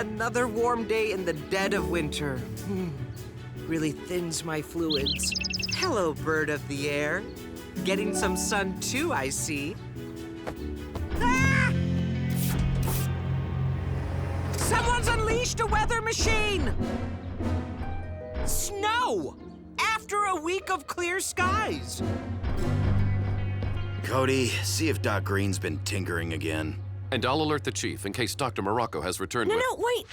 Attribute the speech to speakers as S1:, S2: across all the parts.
S1: Another warm day in the dead of winter. Really thins my fluids. Hello, bird of the air. Getting some sun too, I see. Ah! Someone's unleashed a weather machine! Snow! After a week of clear skies.
S2: Cody, see if Doc Green's been tinkering again.
S3: And I'll alert the chief in case Dr. Morocco has returned with...
S4: No, wait!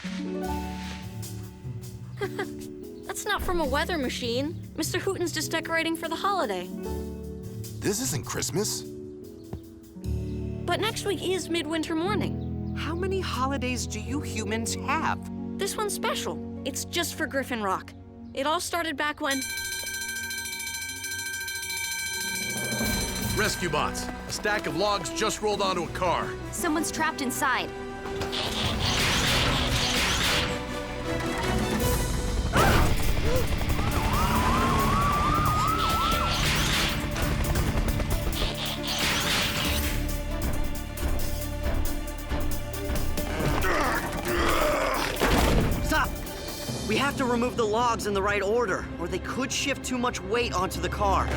S4: That's not from a weather machine. Mr. Hooten's just decorating for the holiday.
S5: This isn't Christmas.
S4: But next week is Midwinter morning.
S1: How many holidays do you humans have?
S4: This one's special. It's just for Griffin Rock. It all started back when...
S6: Rescue bots. A stack of logs just rolled onto a car.
S7: Someone's trapped inside.
S8: Stop! We have to remove the logs in the right order, or they could shift too much weight onto the car.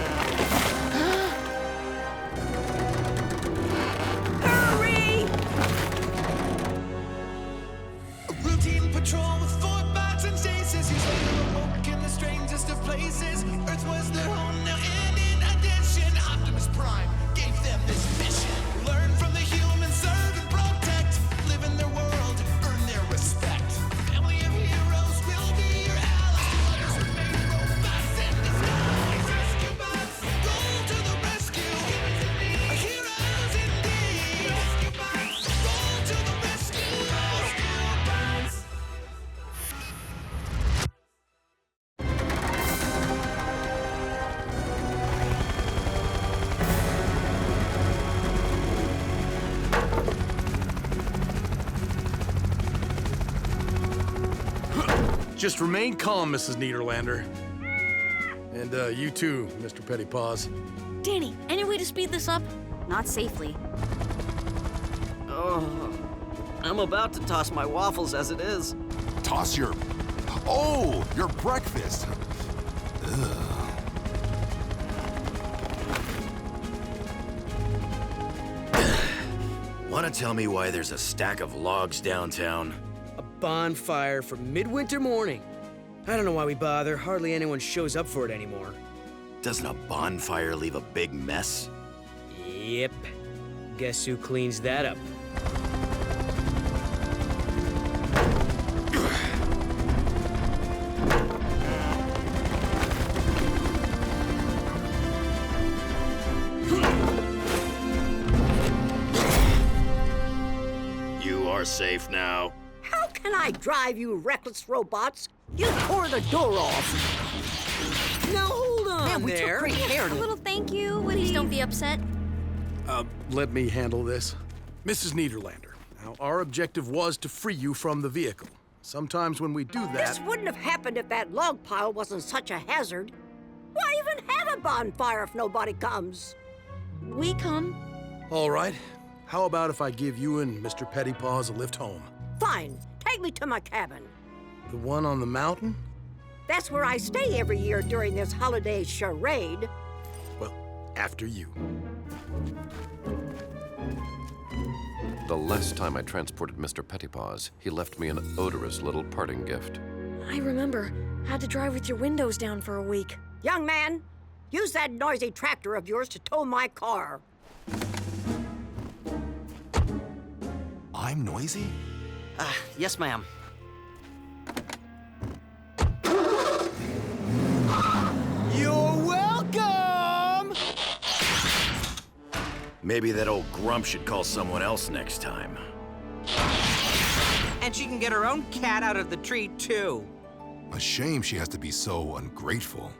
S9: Patrol with 4 bots and chases. He's later awoke in the strangest of places. Earth was their home now, and in addition, Optimus Prime gave them this mission. Learn from the humans, serve and protect. Live in their world, earn their respect. Family of heroes will be your allies. Remain robots in disguise. Rescue bots, go to the rescue. Heroes indeed. Rescue bots, go to the rescue. Rescue bots.
S6: Just remain calm, Mrs. Niederlander. And you too, Mr. Pettypaws.
S4: Danny, any way to speed this up?
S7: Not safely.
S8: Oh, I'm about to toss my waffles as it is.
S5: Toss your... Oh, your breakfast. Ugh.
S2: Wanna tell me why there's a stack of logs downtown?
S10: A bonfire for Midwinter morning. I don't know why we bother. Hardly anyone shows up for it anymore.
S2: Doesn't a bonfire leave a big mess?
S10: Yep. Guess who cleans that up?
S2: You are safe now.
S11: How can I drive, you reckless robots? You tore the door off.
S10: Now hold on
S8: Man, we
S10: there.
S8: took great care
S7: A
S8: to...
S7: little thank you.
S4: Please don't be upset.
S6: Let me handle this. Mrs. Niederlander, now our objective was to free you from the vehicle. Sometimes when we do that...
S11: This wouldn't have happened if that log pile wasn't such a hazard. Why even have a bonfire if nobody comes?
S4: We come.
S6: All right. How about if I give you and Mr. Pettypaws a lift home?
S11: Fine, take me to my cabin.
S6: The one on the mountain?
S11: That's where I stay every year during this holiday charade.
S6: Well, after you.
S3: The last time I transported Mr. Pettypaws, he left me an odorous little parting gift.
S4: I remember. Had to drive with your windows down for a week.
S11: Young man, use that noisy tractor of yours to tow my car.
S5: I'm noisy?
S8: Yes, ma'am.
S10: You're welcome!
S2: Maybe that old grump should call someone else next time.
S1: And she can get her own cat out of the tree, too.
S5: A shame she has to be so ungrateful.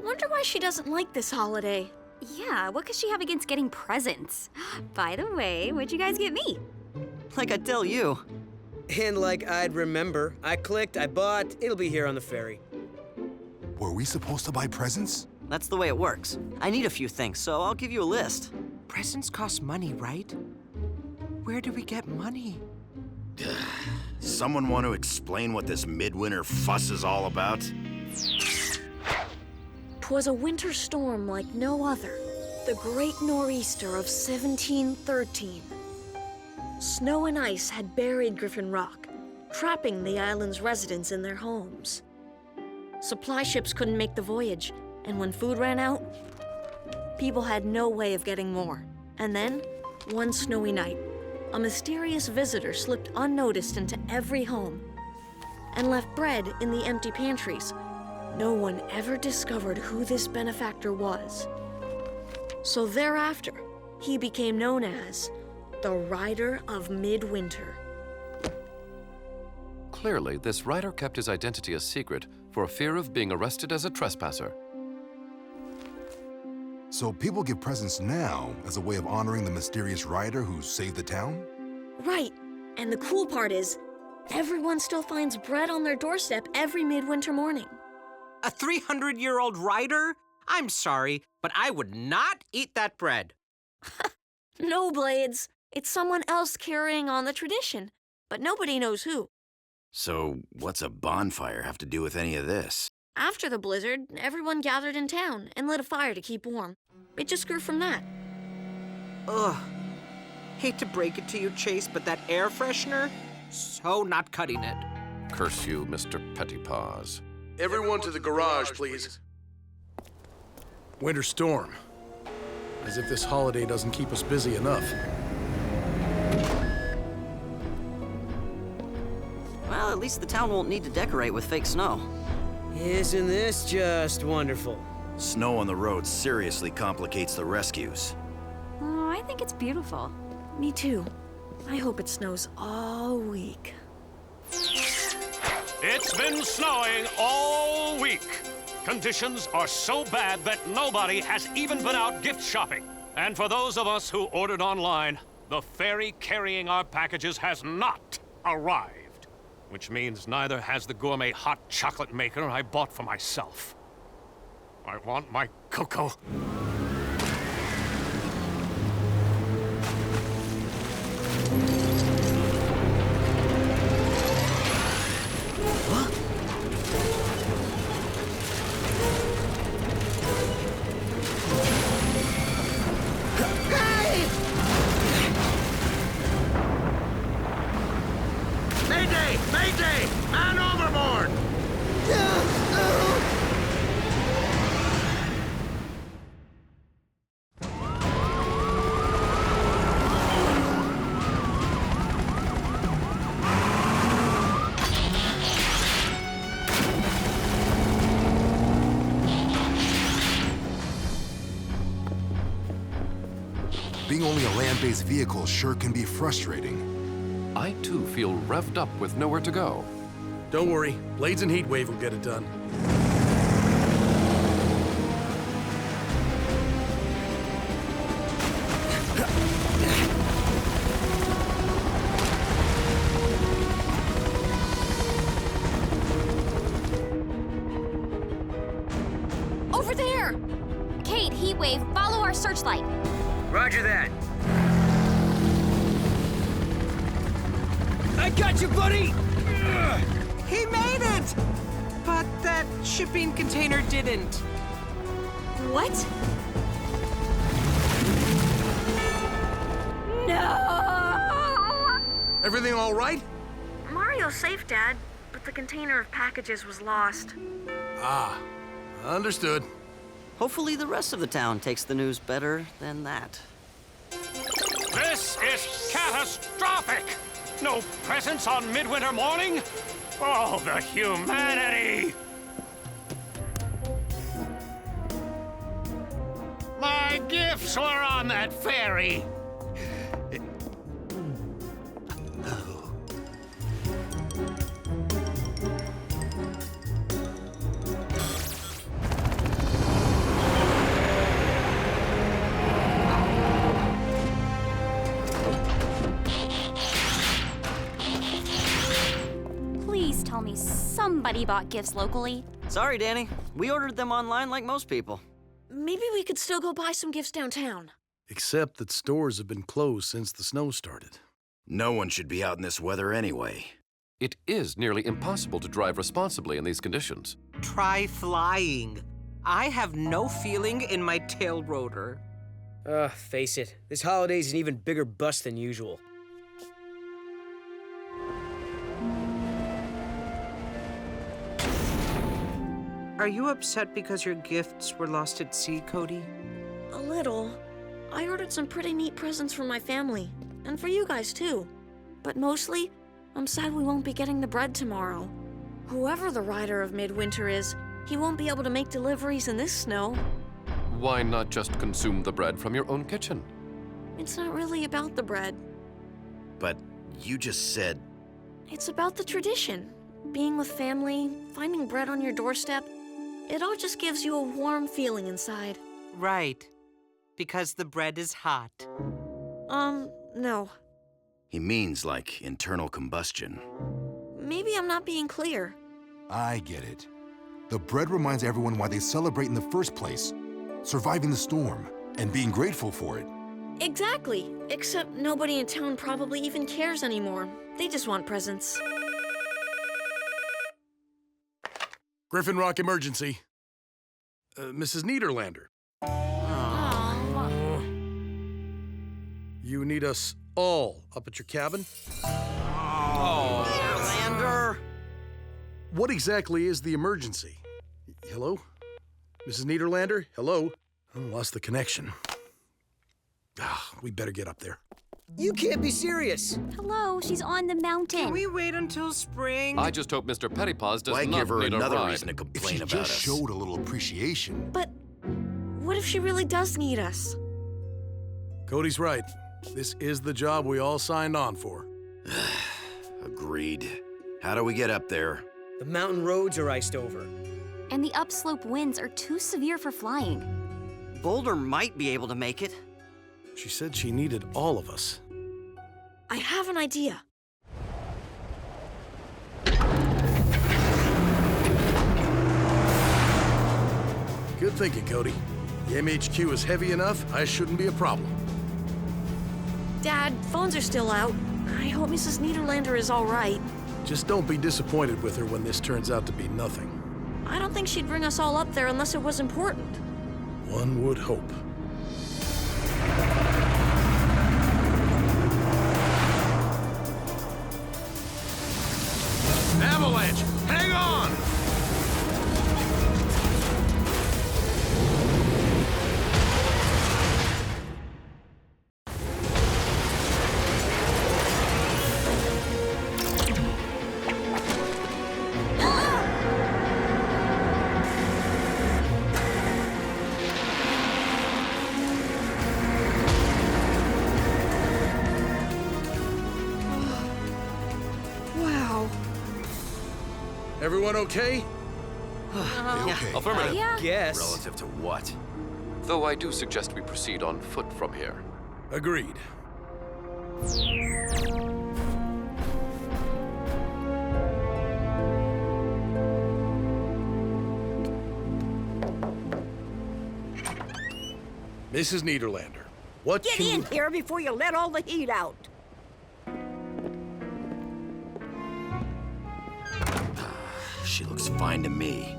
S4: Wonder why she doesn't like this holiday.
S7: Yeah, what could she have against getting presents? By the way, what'd you guys get me?
S8: Like I tell you.
S10: And like I'd remember, I clicked, I bought, it'll be here on the ferry.
S5: Were we supposed to buy presents?
S8: That's the way it works. I need a few things, so I'll give you a list.
S1: Presents cost money, right? Where do we get money?
S2: Someone want to explain what this midwinter fuss is all about?
S4: 'Twas a winter storm like no other, the Great Nor'easter of 1713. Snow and ice had buried Griffin Rock, trapping the island's residents in their homes. Supply ships couldn't make the voyage, and when food ran out, people had no way of getting more. And then, one snowy night, a mysterious visitor slipped unnoticed into every home and left bread in the empty pantries. No one ever discovered who this benefactor was. So thereafter, he became known as the Rider of Midwinter.
S3: Clearly, this rider kept his identity a secret for fear of being arrested as a trespasser.
S5: So people give presents now as a way of honoring the mysterious rider who saved the town?
S4: Right, and the cool part is, everyone still finds bread on their doorstep every midwinter morning.
S1: A 300-year-old rider? I'm sorry, but I would not eat that bread.
S4: No, Blades. It's someone else carrying on the tradition, but nobody knows who.
S2: So, what's a bonfire have to do with any of this?
S4: After the blizzard, everyone gathered in town and lit a fire to keep warm. It just grew from that.
S1: Ugh. Hate to break it to you, Chase, but that air freshener? So not cutting it.
S3: Curse you, Mr. Pettypaws.
S6: Everyone to the garage, please. Winter storm. As if this holiday doesn't keep us busy enough.
S8: Well, at least the town won't need to decorate with fake snow.
S10: Isn't this just wonderful?
S2: Snow on the road seriously complicates the rescues.
S7: Oh, I think it's beautiful.
S4: Me too. I hope it snows all week.
S12: It's been snowing all week. Conditions are so bad that nobody has even been out gift shopping. And for those of us who ordered online, the ferry carrying our packages has not arrived. Which means neither has the gourmet hot chocolate maker I bought for myself. I want my cocoa.
S2: Mayday! Mayday! Man overboard!
S5: Being only a land-based vehicle sure can be frustrating.
S3: I, too, feel revved up with nowhere to go.
S6: Don't worry, Blades and Heatwave will get it done.
S7: Over there! Kade, Heatwave, follow our searchlight.
S10: Roger that. I got you, buddy!
S1: He made it! But that shipping container didn't.
S4: What?
S7: No!
S6: Everything all right?
S4: Mario's safe, Dad, but the container of packages was lost.
S6: Ah, understood.
S8: Hopefully the rest of the town takes the news better than that.
S12: This is catastrophic! No presents on Midwinter morning? Oh, the humanity! My gifts were on that ferry!
S7: Please tell me somebody bought gifts locally.
S8: Sorry, Danny. We ordered them online like most people.
S4: Maybe we could still go buy some gifts downtown.
S6: Except that stores have been closed since the snow started.
S2: No one should be out in this weather anyway.
S3: It is nearly impossible to drive responsibly in these conditions.
S1: Try flying. I have no feeling in my tail rotor.
S10: Face it, this holiday's an even bigger bust than usual.
S1: Are you upset because your gifts were lost at sea, Cody?
S4: A little. I ordered some pretty neat presents for my family, and for you guys too. But mostly, I'm sad we won't be getting the bread tomorrow. Whoever the rider of Midwinter is, he won't be able to make deliveries in this snow.
S3: Why not just consume the bread from your own kitchen?
S4: It's not really about the bread.
S2: But you just said...
S4: It's about the tradition. Being with family, finding bread on your doorstep. It all just gives you a warm feeling inside.
S1: Right. Because the bread is hot.
S4: No.
S2: He means like internal combustion.
S4: Maybe I'm not being clear.
S5: I get it. The bread reminds everyone why they celebrate in the first place. Surviving the storm and being grateful for it.
S4: Exactly. Except nobody in town probably even cares anymore. They just want presents.
S6: Griffin Rock emergency. Mrs. Niederlander. You need us all up at your cabin?
S8: Niederlander!
S6: What exactly is the emergency? Hello? Mrs. Niederlander? Hello? I lost the connection. We better get up there.
S10: You can't be serious.
S7: Hello, she's on the mountain.
S1: Can we wait until spring?
S3: I just hope Mr. Pettypaws does
S2: Why
S3: not
S2: give her
S3: need
S2: another
S3: a ride.
S2: reason to
S5: If
S2: complain
S5: she
S2: about
S5: just
S2: us?
S5: showed a little appreciation.
S4: But what if she really does need us?
S6: Cody's right. This is the job we all signed on for.
S2: Agreed. How do we get up there?
S10: The mountain roads are iced over.
S7: And the upslope winds are too severe for flying.
S8: Boulder might be able to make it.
S6: She said she needed all of us.
S4: I have an idea.
S6: Good thinking, Cody. The MHQ is heavy enough, I shouldn't be a problem.
S4: Dad, phones are still out. I hope Mrs. Niederlander is all right.
S6: Just don't be disappointed with her when this turns out to be nothing.
S4: I don't think she'd bring us all up there unless it was important.
S6: One would hope. Avalanche! Hang on!
S4: Wow.
S6: Everyone okay?
S5: Okay.
S3: Affirmative.
S7: Yeah.
S10: Yes.
S2: Relative to what?
S3: Though I do suggest we proceed on foot from here.
S6: Agreed. Mrs. Niederlander, what
S11: Get
S6: can
S11: in
S6: you...
S11: here before you let all the heat out.
S2: She looks fine to me.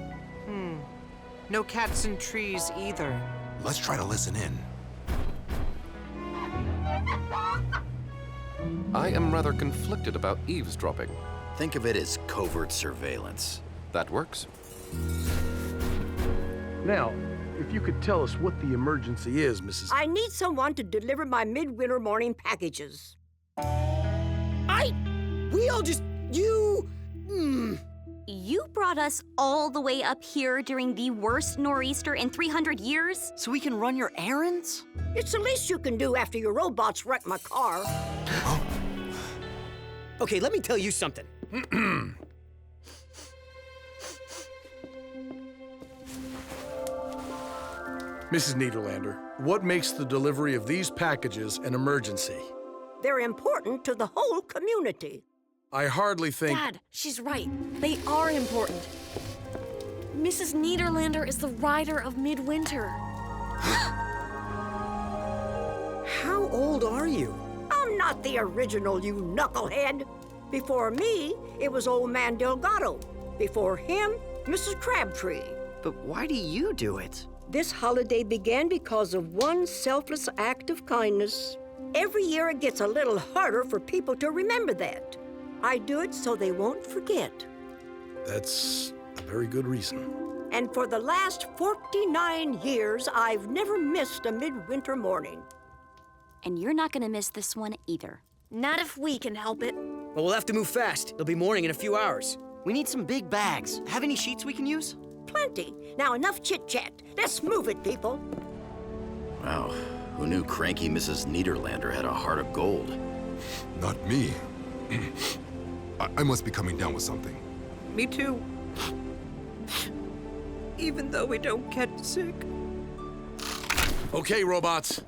S1: No cats and trees either.
S5: Let's try to listen in.
S3: I am rather conflicted about eavesdropping.
S2: Think of it as covert surveillance.
S3: That works.
S6: Now, if you could tell us what the emergency is, Mrs.
S11: I need someone to deliver my midwinter morning packages.
S7: You brought us all the way up here during the worst nor'easter in 300 years?
S8: So we can run your errands?
S11: It's the least you can do after your robots wrecked my car.
S10: Okay, let me tell you something.
S6: Mrs. Niederlander, what makes the delivery of these packages an emergency?
S11: They're important to the whole community.
S6: I hardly think...
S4: Dad, she's right. They are important. Mrs. Niederlander is the rider of Midwinter.
S10: How old are you?
S11: I'm not the original, you knucklehead. Before me, it was old man Delgado. Before him, Mrs. Crabtree.
S8: But why do you do it?
S11: This holiday began because of one selfless act of kindness. Every year it gets a little harder for people to remember that. I do it so they won't forget.
S6: That's a very good reason.
S11: And for the last 49 years, I've never missed a midwinter morning.
S7: And you're not gonna miss this one either.
S4: Not if we can help it.
S10: Well, we'll have to move fast. It'll be morning in a few hours.
S8: We need some big bags. Have any sheets we can use?
S11: Plenty. Now enough chit-chat. Let's move it, people.
S2: Wow, who knew cranky Mrs. Niederlander had a heart of gold?
S5: Not me. I must be coming down with something.
S1: Me too. Even though we don't get sick.
S6: Okay, robots.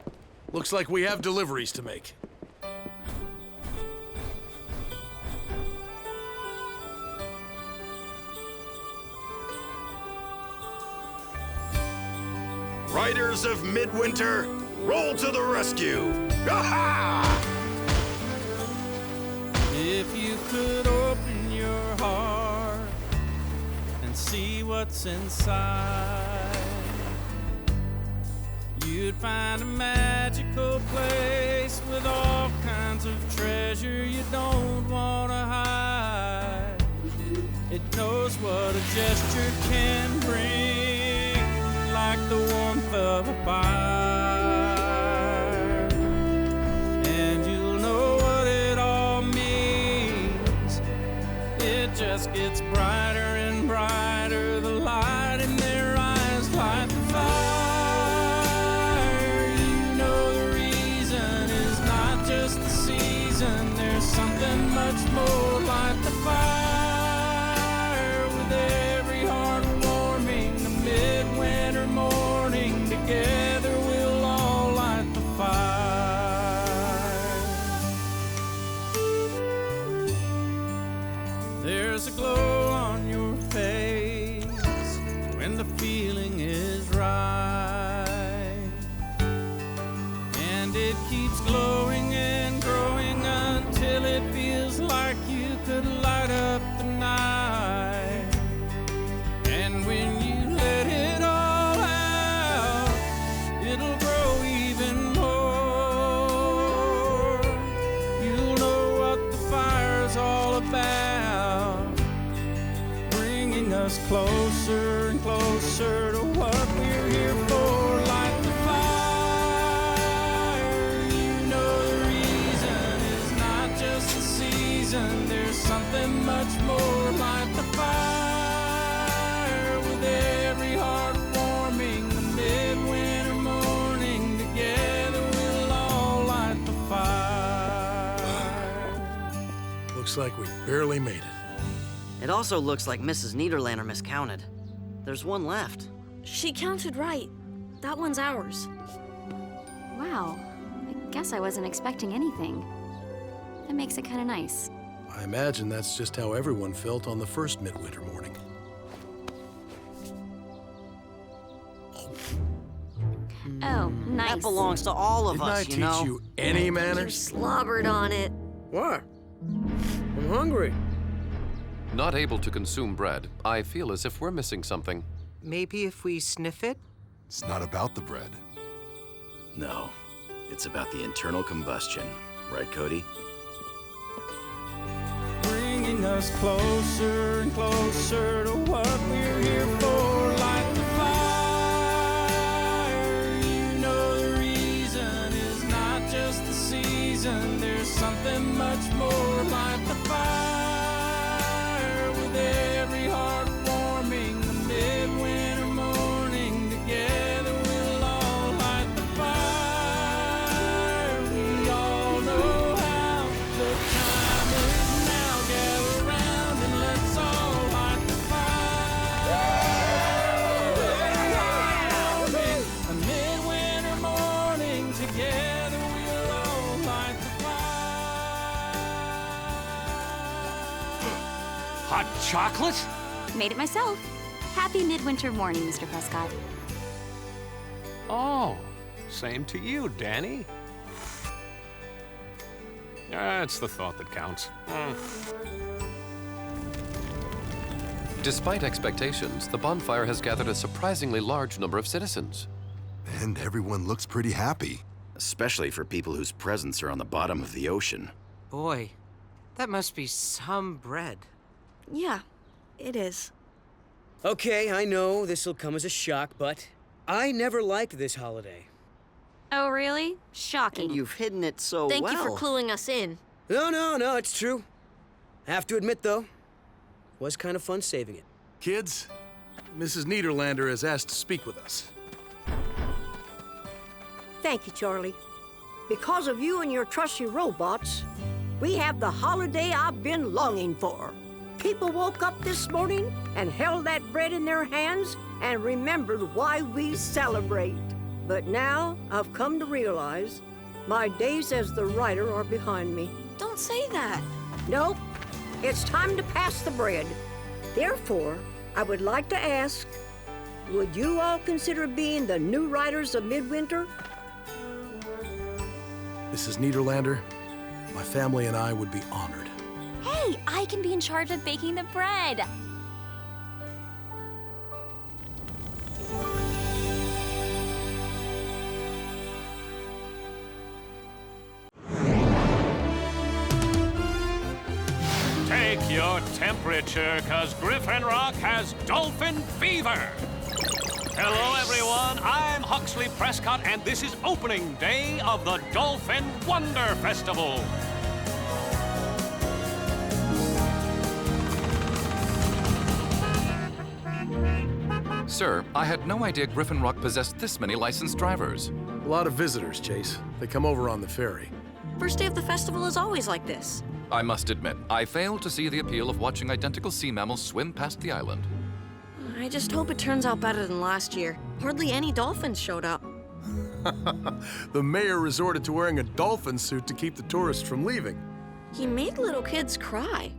S6: Looks like we have deliveries to make.
S2: Riders of Midwinter, roll to the rescue! Ha-ha!
S13: If you could open your heart and see what's inside, you'd find a magical place with all kinds of treasure you don't want to hide. It knows what a gesture can bring, like the warmth of a fire. And you'll know what it all means. It just gets brighter and brighter. The light in their eyes light the fire. You know the reason is not just the season. There's something much more like the fire. With every heart warming, the midwinter morning, together we'll all light the fire. There's a glow on your face when the feeling is right, and it keeps glowing and growing until it feels like you could light up the night. And when you let it all out, it'll grow even more. You'll know what the fire's all about, bringing us closer and closer to what we're here for. Light the fire. You know the reason is not just the season. There's something much more. Light the fire. With every heart warming, the midwinter morning, together we'll all light the fire.
S6: Looks like we barely made it.
S8: It also looks like Mrs. Niederlander miscounted. There's one left.
S4: She counted right. That one's ours.
S7: Wow, I guess I wasn't expecting anything. That makes it kind of nice.
S6: I imagine that's just how everyone felt on the first midwinter morning.
S7: Oh, nice.
S8: That belongs to all of
S6: Didn't
S8: us,
S6: I
S8: you know?
S6: teach you any
S4: You
S6: manners?
S4: slobbered on it.
S10: What? I'm hungry.
S3: Not able to consume bread, I feel as if we're missing something.
S1: Maybe if we sniff it?
S5: It's not about the bread.
S2: No, it's about the internal combustion. Right, Cody?
S13: Bringing us closer and closer to what we're here for. Light the fire. You know the reason is not just the season. There's something much more. Light the fire. With every heart warming, the midwinter morning, together we'll all light the fire. We all know how the time is now. Gather round and let's all light the fire. A midwinter morning, together we'll all light the fire.
S12: Hot chocolate?
S7: Made it myself. Happy midwinter morning, Mr. Prescott.
S12: Oh, same to you, Danny. It's the thought that counts.
S3: Despite expectations, the bonfire has gathered a surprisingly large number of citizens.
S5: And everyone looks pretty happy.
S2: Especially for people whose presents are on the bottom of the ocean.
S1: Boy, that must be some bread.
S4: Yeah, it is.
S10: Okay, I know this'll come as a shock, but I never liked this holiday.
S7: Oh, really? Shocking.
S8: And you've hidden it so
S4: Thank
S8: well.
S4: you for cluing us in.
S10: No, it's true. I have to admit, though, it was kind of fun saving it.
S6: Kids, Mrs. Niederlander has asked to speak with us.
S11: Thank you, Charlie. Because of you and your trusty robots, we have the holiday I've been longing for. People woke up this morning and held that bread in their hands and remembered why we celebrate. But now I've come to realize my days as the writer are behind me.
S4: Don't say that.
S11: Nope. It's time to pass the bread. Therefore, I would like to ask, would you all consider being the new writers of Midwinter?
S6: Mrs. Niederlander, my family and I would be honored.
S7: Hey, I can be in charge of baking the bread.
S12: Take your temperature, 'cause Griffin Rock has dolphin fever. Hello, everyone. I'm Huxley Prescott, and this is opening day of the Dolphin Wonder Festival.
S14: Sir, I had no idea Griffin Rock possessed this many licensed drivers.
S6: A lot of visitors, Chase. They come over on the ferry.
S4: First day of the festival is always like this.
S14: I must admit, I failed to see the appeal of watching identical sea mammals swim past the island.
S4: I just hope it turns out better than last year. Hardly any dolphins showed up.
S6: The mayor resorted to wearing a dolphin suit to keep the tourists from leaving.
S4: He made little kids cry.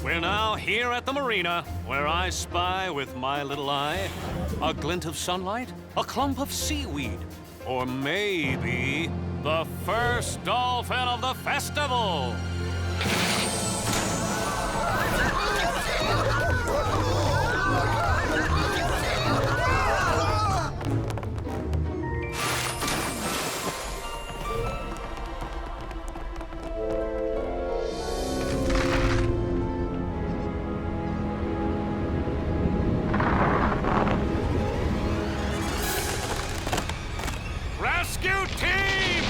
S12: We're now here at the marina, where I spy with my little eye a glint of sunlight, a clump of seaweed, or maybe the first dolphin of the festival. Rescue team!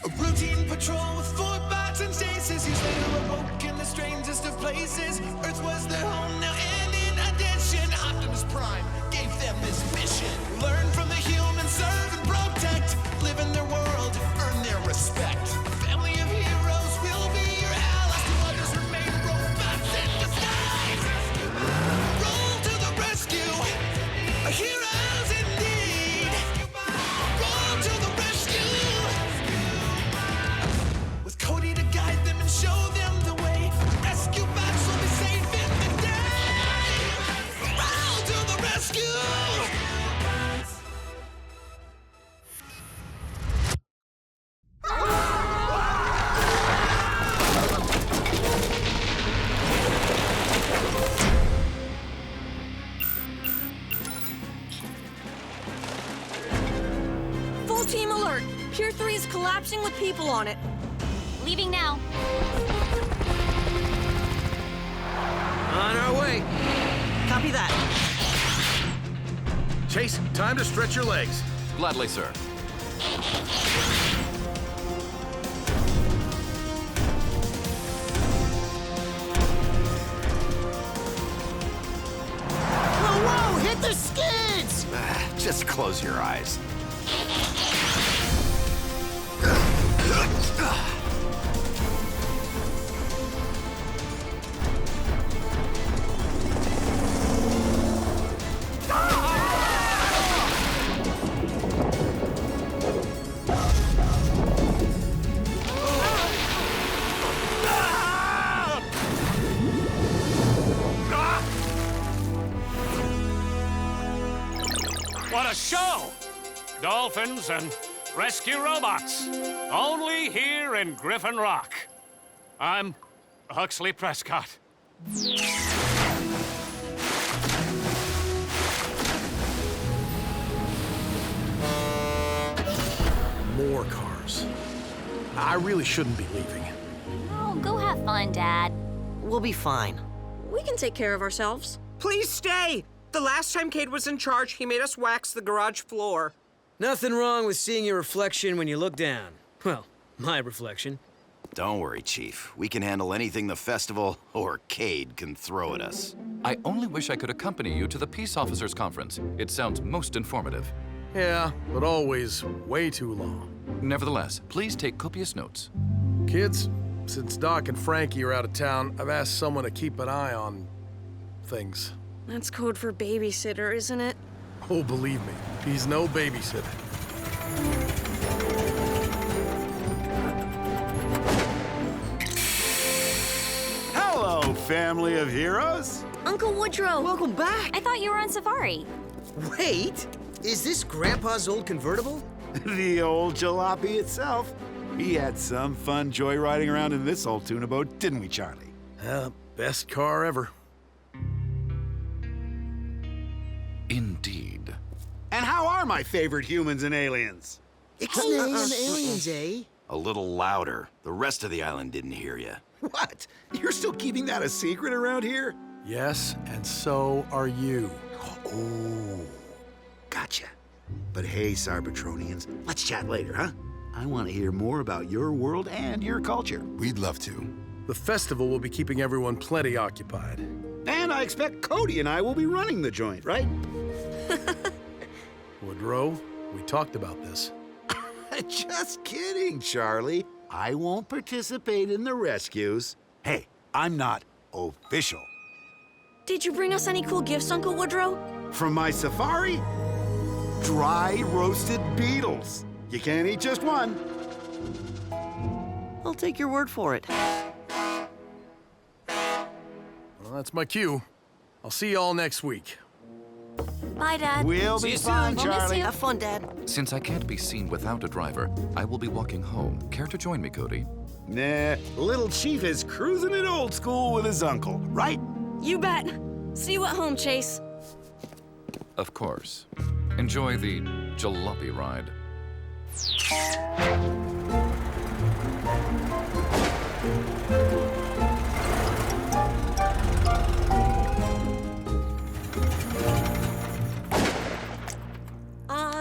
S9: A routine patrol with 4 bots and stasis. He's later awoke in the strangest of places. Earth was their home now, and in addition, Optimus Prime gave them this mission. Learn from the humans, serve and protect. Live in their world, earn their respect. A family of heroes will be your allies. To others remain robots in disguise. Roll to the rescue. A heroes indeed. Roll to the rescue. With Kade to guide them and show them the way. Rescue bots will be safe in the day. Roll to the rescue.
S4: Full team alert! Pier 3 is collapsing with people on it.
S7: Leaving now.
S10: On our way.
S8: Copy that.
S6: Chase, time to stretch your legs.
S14: Gladly, sir.
S2: Whoa, hit the skids! Just close your eyes.
S12: show. Dolphins and rescue robots. Only here in Griffin Rock. I'm Huxley Prescott.
S6: More cars. I really shouldn't be leaving.
S7: Oh, go have fun, Dad.
S8: We'll be fine.
S4: We can take care of ourselves.
S1: Please stay! The last time Kade was in charge, he made us wax the garage floor.
S10: Nothing wrong with seeing your reflection when you look down. Well, my reflection.
S2: Don't worry, Chief. We can handle anything the festival or Kade can throw at us.
S14: I only wish I could accompany you to the Peace Officers Conference. It sounds most informative.
S6: Yeah, but always way too long.
S14: Nevertheless, please take copious notes.
S6: Kids, since Doc and Frankie are out of town, I've asked someone to keep an eye on things.
S4: That's code for babysitter, isn't it?
S6: Oh, believe me, he's no babysitter.
S2: Hello, family of heroes.
S4: Uncle Woodrow!
S8: Welcome back!
S7: I thought you were on safari.
S10: Wait, is this Grandpa's old convertible?
S2: The old jalopy itself. We had some fun joyriding around in this old tuna boat, didn't we, Charlie?
S6: Best car ever.
S14: Indeed.
S2: And how are my favorite humans and aliens?
S10: Aliens, eh?
S2: A little louder. The rest of the island didn't hear you. What? You're still keeping that a secret around here?
S6: Yes, and so are you.
S2: Oh, gotcha. But hey, Cybertronians, let's chat later, huh? I want to hear more about your world and your culture.
S5: We'd love to.
S6: The festival will be keeping everyone plenty occupied.
S2: And I expect Cody and I will be running the joint, right?
S6: Woodrow, we talked about this.
S2: Just kidding, Charlie. I won't participate in the rescues. Hey, I'm not official.
S4: Did you bring us any cool gifts, Uncle Woodrow?
S2: From my safari? Dry roasted beetles. You can't eat just one.
S8: I'll take your word for it.
S6: Well, that's my cue. I'll see y'all next week.
S4: Bye, Dad.
S2: We'll
S7: See
S2: be
S7: you
S2: fine,
S7: soon. We'll miss
S2: Charlie.
S7: you.
S8: Have fun, Dad.
S14: Since I can't be seen without a driver, I will be walking home. Care to join me, Cody?
S2: Nah, little Chief is cruising it old school with his uncle, right?
S4: You bet. See you at home, Chase.
S14: Of course. Enjoy the jalopy ride.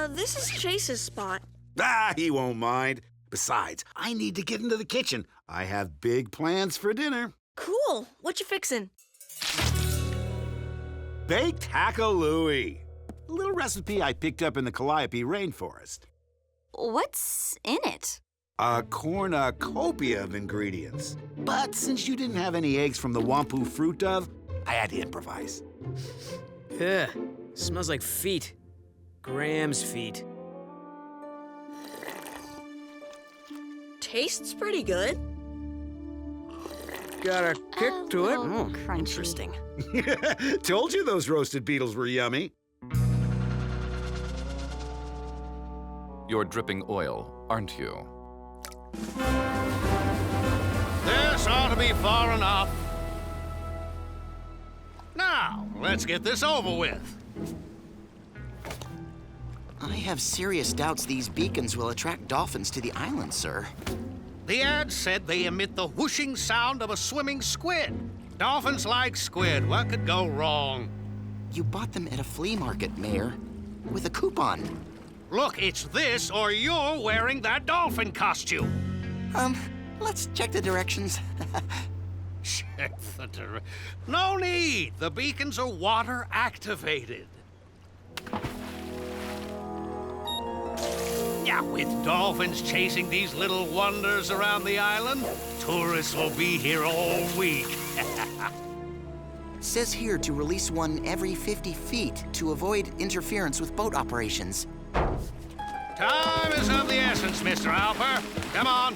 S4: This is Chase's spot.
S2: Ah, he won't mind. Besides, I need to get into the kitchen. I have big plans for dinner.
S4: Cool. What you fixin'?
S2: Baked hackalooey. A little recipe I picked up in the Calliope rainforest.
S7: What's in it?
S2: A cornucopia of ingredients. But since you didn't have any eggs from the Wampu fruit dove, I had to improvise.
S10: Yeah, smells like feet. Graham's feet.
S4: Tastes pretty good.
S10: Got a kick to it.
S7: Crunchy.
S8: Interesting.
S2: Told you those roasted beetles were yummy.
S14: You're dripping oil, aren't you?
S12: This ought to be far enough. Now, let's get this over with.
S15: I have serious doubts these beacons will attract dolphins to the island, sir.
S12: The ad said they emit the whooshing sound of a swimming squid. Dolphins like squid. What could go wrong?
S15: You bought them at a flea market, Mayor, with a coupon.
S12: Look, it's this or you're wearing that dolphin costume.
S15: Let's check the directions.
S12: Check the No need. The beacons are water activated. Yeah, with dolphins chasing these little wonders around the island, tourists will be here all week.
S15: Says here to release one every 50 feet to avoid interference with boat operations.
S12: Time is of the essence, Mr. Alper. Come on.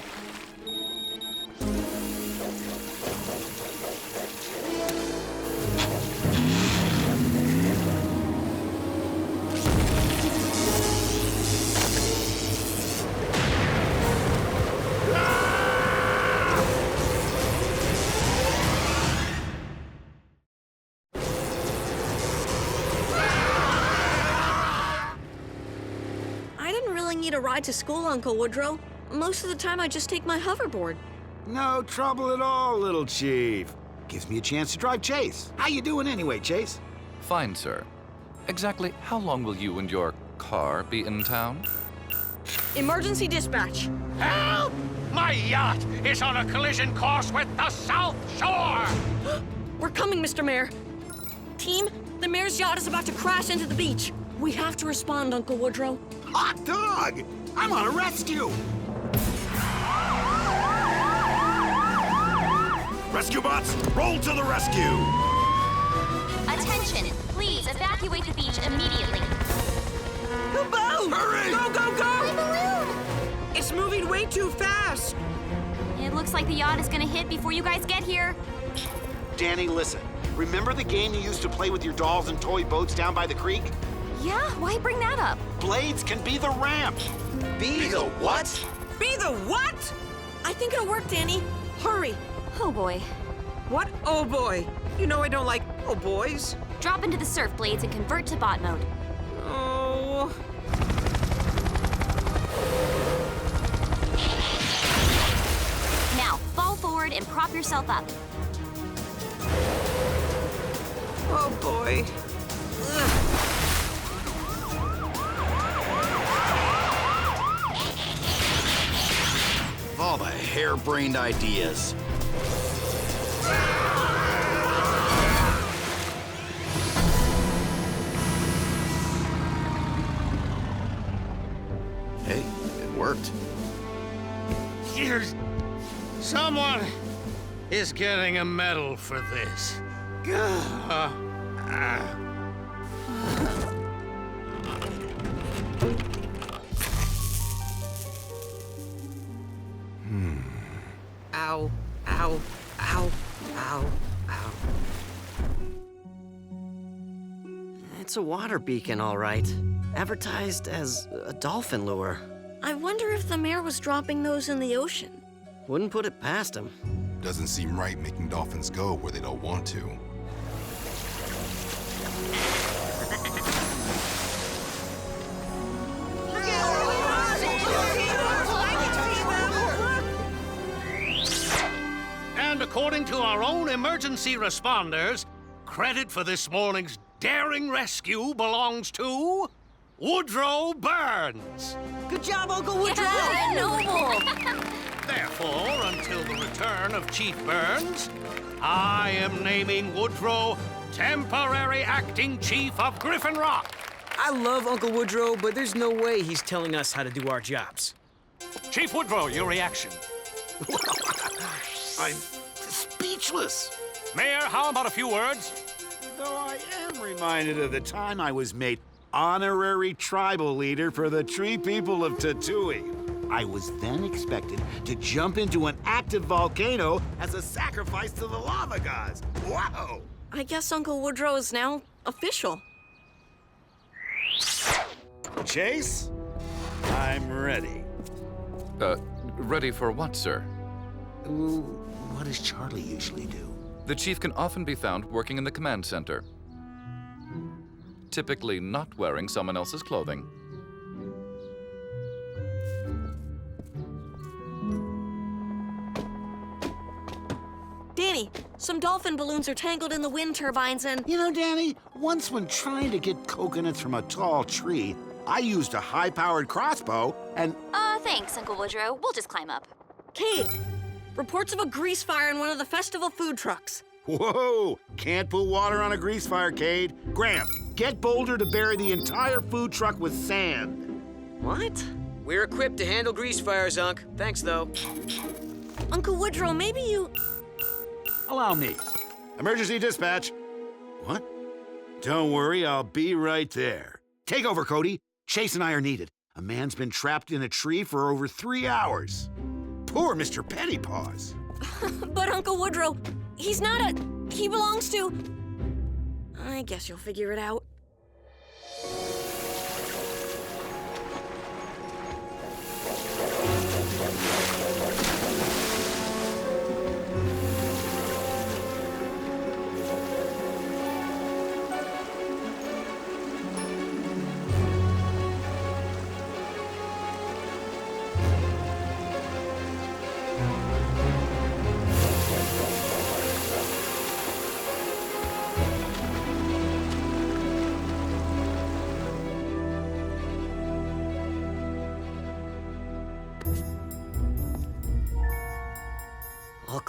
S4: need a ride to school, Uncle Woodrow. Most of the time, I just take my hoverboard.
S2: No trouble at all, little chief. Gives me a chance to drive Chase. How you doing anyway, Chase?
S14: Fine, sir. Exactly how long will you and your car be in town?
S4: Emergency dispatch.
S12: Help! My yacht is on a collision course with the South Shore!
S4: We're coming, Mr. Mayor. Team, the mayor's yacht is about to crash into the beach. We have to respond, Uncle Woodrow.
S2: Hot dog! I'm on a rescue!
S16: Rescue bots, roll to the rescue!
S7: Attention, please evacuate the beach immediately.
S1: The boat!
S16: Hurry!
S1: Go, go, go!
S7: My balloon!
S1: It's moving way too fast.
S7: It looks like the yacht is gonna hit before you guys get here.
S2: Danny, listen. Remember the game you used to play with your dolls and toy boats down by the creek?
S7: Yeah, why bring that up?
S2: Blades can be the ramp.
S15: Be the what?
S1: Be the what?
S4: I think it'll work, Danny. Hurry.
S7: Oh boy.
S1: What? Oh boy. You know I don't like oh boys.
S7: Drop into the surf blades and convert to bot mode.
S1: Oh.
S7: Now, fall forward and prop yourself up.
S1: Oh boy. Ugh.
S16: All the harebrained ideas. Hey, it worked.
S12: Here's... Someone is getting a medal for this.
S1: Ow, ow, ow, ow, ow.
S8: It's a water beacon, all right. Advertised as a dolphin lure.
S4: I wonder if the mayor was dropping those in the ocean.
S8: Wouldn't put it past him.
S5: Doesn't seem right making dolphins go where they don't want to.
S12: And according to our own emergency responders, credit for this morning's daring rescue belongs to Woodrow Burns.
S1: Good job, Uncle Woodrow.
S7: Yeah, noble.
S12: Therefore, until the return of Chief Burns, I am naming Woodrow temporary acting chief of Griffin Rock.
S10: I love Uncle Woodrow, but there's no way he's telling us how to do our jobs.
S12: Chief Woodrow, your reaction?
S2: I'm speechless.
S12: Mayor, how about a few words?
S2: Though I am reminded of the time I was made honorary tribal leader for the tree people of Tatooine. I was then expected to jump into an active volcano as a sacrifice to the lava gods. Whoa!
S4: I guess Uncle Woodrow is now official.
S2: Chase, I'm ready.
S14: Ready for what, sir?
S2: Ooh, what does Charlie usually do?
S14: The chief can often be found working in the command center. Typically not wearing someone else's clothing.
S4: Danny, some dolphin balloons are tangled in the wind turbines and...
S2: You know, Danny, once when trying to get coconuts from a tall tree, I used a high-powered crossbow and...
S7: Thanks, Uncle Woodrow. We'll just climb up.
S4: Kade, reports of a grease fire in one of the festival food trucks.
S2: Whoa! Can't put water on a grease fire, Kade. Graham, get Boulder to bury the entire food truck with sand.
S8: What?
S10: We're equipped to handle grease fires, Unc. Thanks, though.
S4: Uncle Woodrow, maybe you...
S2: Allow me. Emergency dispatch. What? Don't worry, I'll be right there. Take over, Cody. Chase and I are needed. A man's been trapped in a tree for over 3 hours. Poor Mr. Pettypaws.
S4: But Uncle Woodrow, he's not a... He belongs to... I guess you'll figure it out.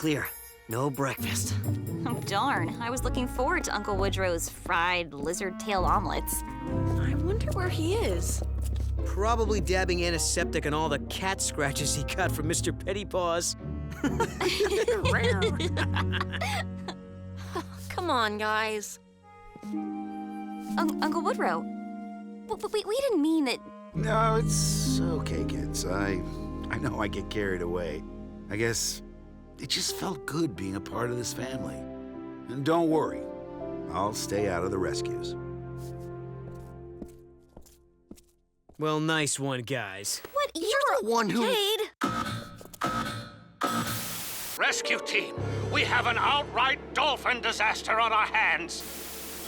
S8: clear. No breakfast.
S7: Oh, darn. I was looking forward to Uncle Woodrow's fried lizard tail omelets.
S4: I wonder where he is.
S10: Probably dabbing antiseptic on all the cat scratches he got from Mr. Pettypaws.
S4: Come on, guys.
S7: Uncle Woodrow, we didn't mean that.
S2: No, it's okay, kids. I know I get carried away. I guess it just felt good being a part of this family. And don't worry, I'll stay out of the rescues.
S10: Well, nice one, guys.
S7: What?
S8: You're the one who...
S7: Kade!
S12: Rescue team, we have an outright dolphin disaster on our hands.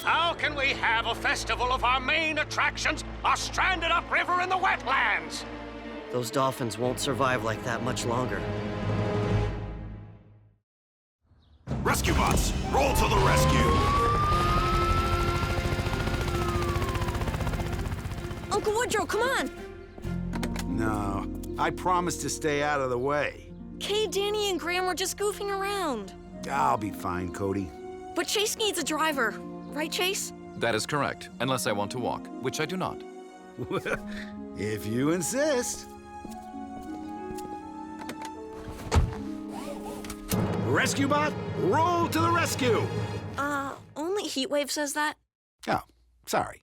S12: How can we have a festival of our main attractions are stranded upriver in the wetlands?
S8: Those dolphins won't survive like that much longer.
S16: Rescue bots, roll to the rescue!
S4: Uncle Woodrow, come on!
S2: No, I promised to stay out of the way.
S4: Kay, Danny, and Graham were just goofing around.
S2: I'll be fine, Cody.
S4: But Chase needs a driver. Right, Chase?
S14: That is correct, unless I want to walk, which I do not.
S2: If you insist. Rescue bot, roll to the rescue!
S4: Only Heatwave says that.
S2: Oh, sorry.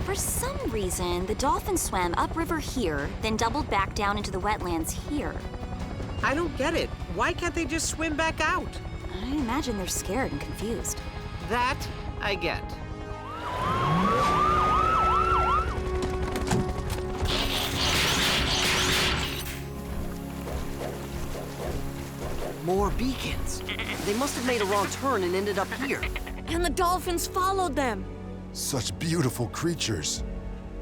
S7: For some reason, the dolphin swam upriver here, then doubled back down into the wetlands here.
S1: I don't get it. Why can't they just swim back out?
S7: I imagine they're scared and confused.
S1: That I get.
S8: More beacons. They must have made a wrong turn and ended up here.
S4: And the dolphins followed them.
S5: Such beautiful creatures.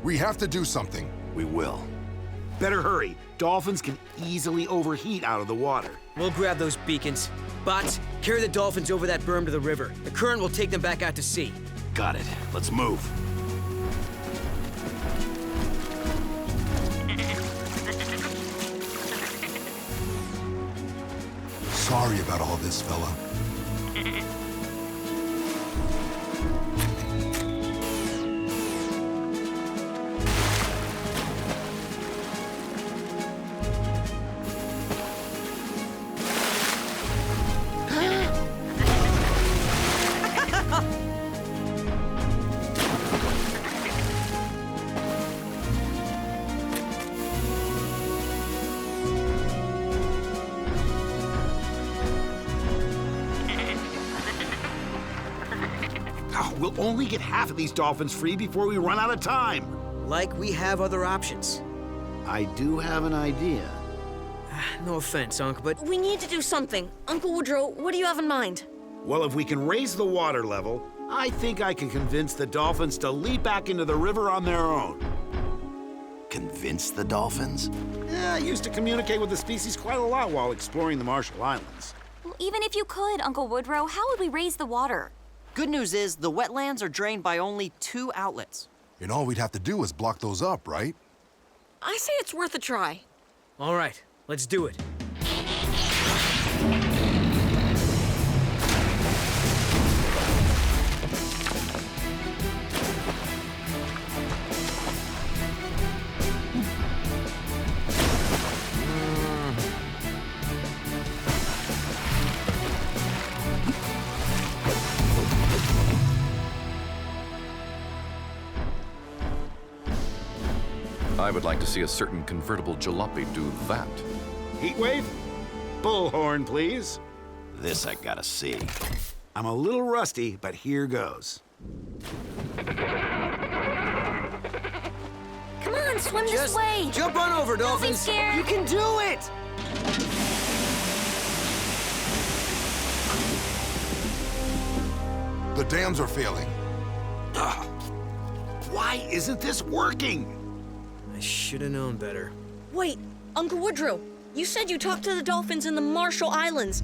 S5: We have to do something.
S2: We will. Better hurry. Dolphins can easily overheat out of the water.
S10: We'll grab those beacons. Bots, carry the dolphins over that berm to the river. The current will take them back out to sea.
S16: Got it. Let's move.
S5: Sorry about all this, fella.
S2: We'll only get half of these dolphins free before we run out of time.
S10: Like we have other options.
S2: I do have an idea.
S10: No offense, Unc, but...
S4: We need to do something. Uncle Woodrow, what do you have in mind?
S2: Well, if we can raise the water level, I think I can convince the dolphins to leap back into the river on their own.
S16: Convince the dolphins?
S2: Yeah, I used to communicate with the species quite a lot while exploring the Marshall Islands.
S7: Well, even if you could, Uncle Woodrow, how would we raise the water?
S8: Good news is the wetlands are drained by only 2 outlets.
S5: And all we'd have to do is block those up, right?
S4: I say it's worth a try.
S10: All right, let's do it.
S3: I would like to see a certain convertible jalopy do that.
S2: Heatwave? Bullhorn, please.
S16: This I gotta see.
S2: I'm a little rusty, but here goes.
S4: Come on, swim this way.
S10: Jump on over,
S7: Don't be
S10: dolphins.
S7: scared.
S8: You can do it!
S5: The dams are failing.
S2: Ugh. Why isn't this working?
S10: I should have known better.
S4: Wait, Uncle Woodrow, you said you talked to the dolphins in the Marshall Islands.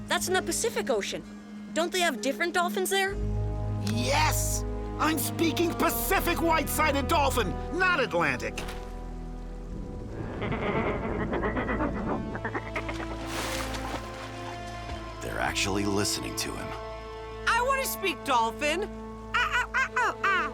S4: That's in the Pacific Ocean. Don't they have different dolphins there?
S2: Yes! I'm speaking Pacific white-sided dolphin, not Atlantic.
S16: They're actually listening to him.
S1: I want to speak dolphin. Ow, ow, ow, ow, ow.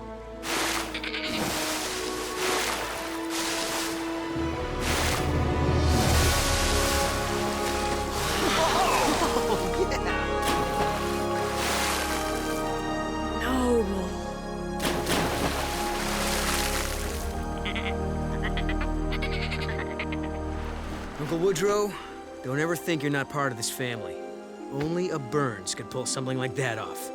S10: Uncle Woodrow, don't ever think you're not part of this family. Only a Burns could pull something like that off.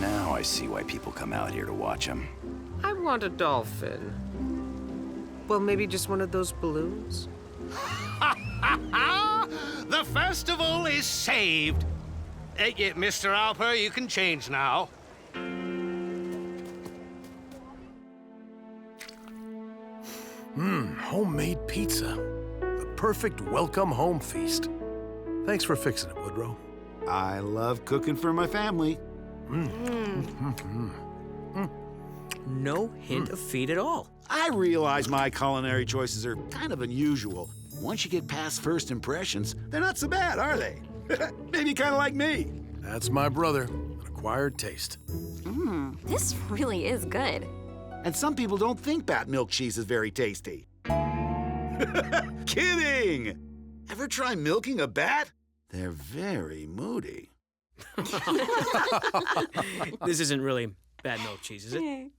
S16: Now I see why people come out here to watch him.
S1: I want a dolphin. Well, maybe just one of those balloons?
S12: The festival is saved. Mr. Alper, you can change now.
S6: Homemade pizza. The perfect welcome home feast. Thanks for fixing it, Woodrow.
S2: I love cooking for my family.
S10: No hint of feet at all.
S2: I realize my culinary choices are kind of unusual. Once you get past first impressions, they're not so bad, are they? Maybe kind of like me.
S6: That's my brother. An acquired taste.
S7: This really is good.
S2: And some people don't think bat milk cheese is very tasty. Kidding! Ever try milking a bat? They're very moody.
S10: This isn't really bad milk cheese, is it?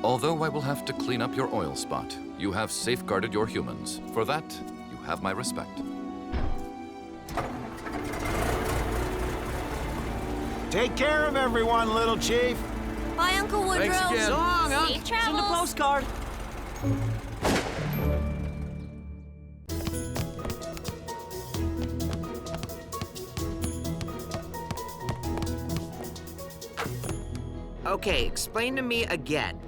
S14: Although I will have to clean up your oil spot, you have safeguarded your humans. For that, you have my respect.
S2: Take care of everyone, little chief.
S7: Bye, Uncle Woodrow.
S6: Thanks again.
S10: So long, huh?
S7: Safe
S11: Send a
S7: travels.
S11: postcard.
S1: Okay, explain to me again.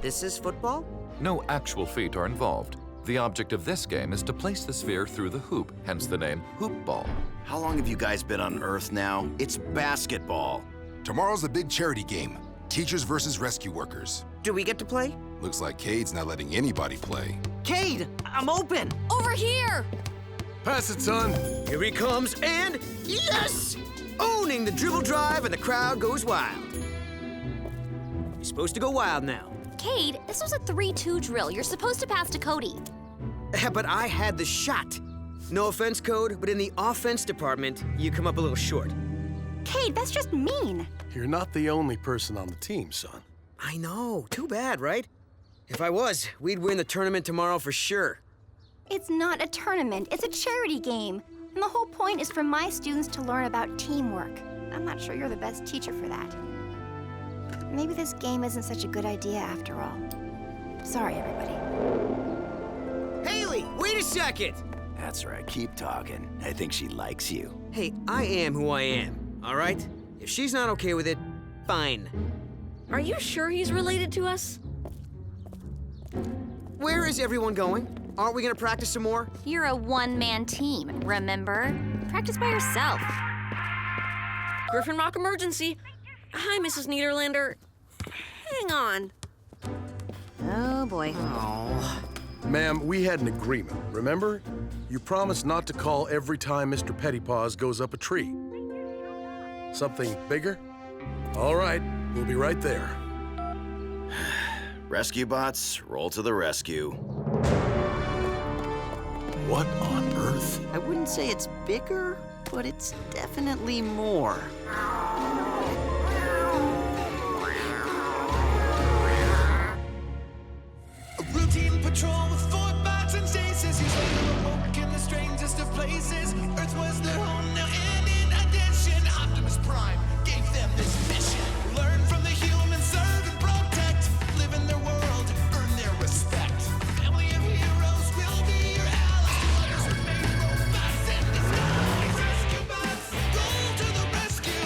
S1: This is football?
S14: No actual feet are involved. The object of this game is to place the sphere through the hoop, hence the name hoop ball.
S16: How long have you guys been on Earth now? It's basketball.
S5: Tomorrow's the big charity game. Teachers versus rescue workers.
S1: Do we get to play?
S5: Looks like Kade's not letting anybody play.
S11: Kade, I'm open.
S7: Over here.
S6: Pass it, son.
S10: Here he comes, and yes! Owning the dribble drive, and the crowd goes wild. You're supposed to go wild now.
S7: Kade, this was a 3-2 drill. You're supposed to pass to Cody.
S10: But I had the shot. No offense, Code, but in the offense department, you come up a little short.
S7: Kade, that's just mean.
S6: You're not the only person on the team, son.
S10: I know. Too bad, right? If I was, we'd win the tournament tomorrow for sure.
S7: It's not a tournament. It's a charity game. And the whole point is for my students to learn about teamwork. I'm not sure you're the best teacher for that. Maybe this game isn't such a good idea after all. Sorry, everybody.
S10: Haley, wait a second!
S16: That's right, keep talking. I think she likes you.
S10: Hey, I am who I am, all right? If she's not okay with it, fine.
S4: Are you sure he's related to us?
S10: Where is everyone going? Aren't we gonna practice some more?
S7: You're a one-man team, remember? Practice by yourself.
S4: Griffin Rock emergency. Hi, Mrs. Niederlander. Hang on.
S7: Oh, boy.
S6: Ma'am, we had an agreement, remember? You promised not to call every time Mr. Pettypaws goes up a tree. Something bigger? All right, we'll be right there.
S16: Rescue bots, roll to the rescue.
S6: What on earth?
S8: I wouldn't say it's bigger, but it's definitely more.
S9: A routine patrol with 4 bots and stasis. He's later awoke in the strangest of places. Earth was their home now, and in addition, Optimus Prime gave them this mission. Learn from the humans, serve and protect. Live in their world, earn their respect. Family of heroes will be your allies. Remain robots in disguise. Rescue bots, roll to the rescue.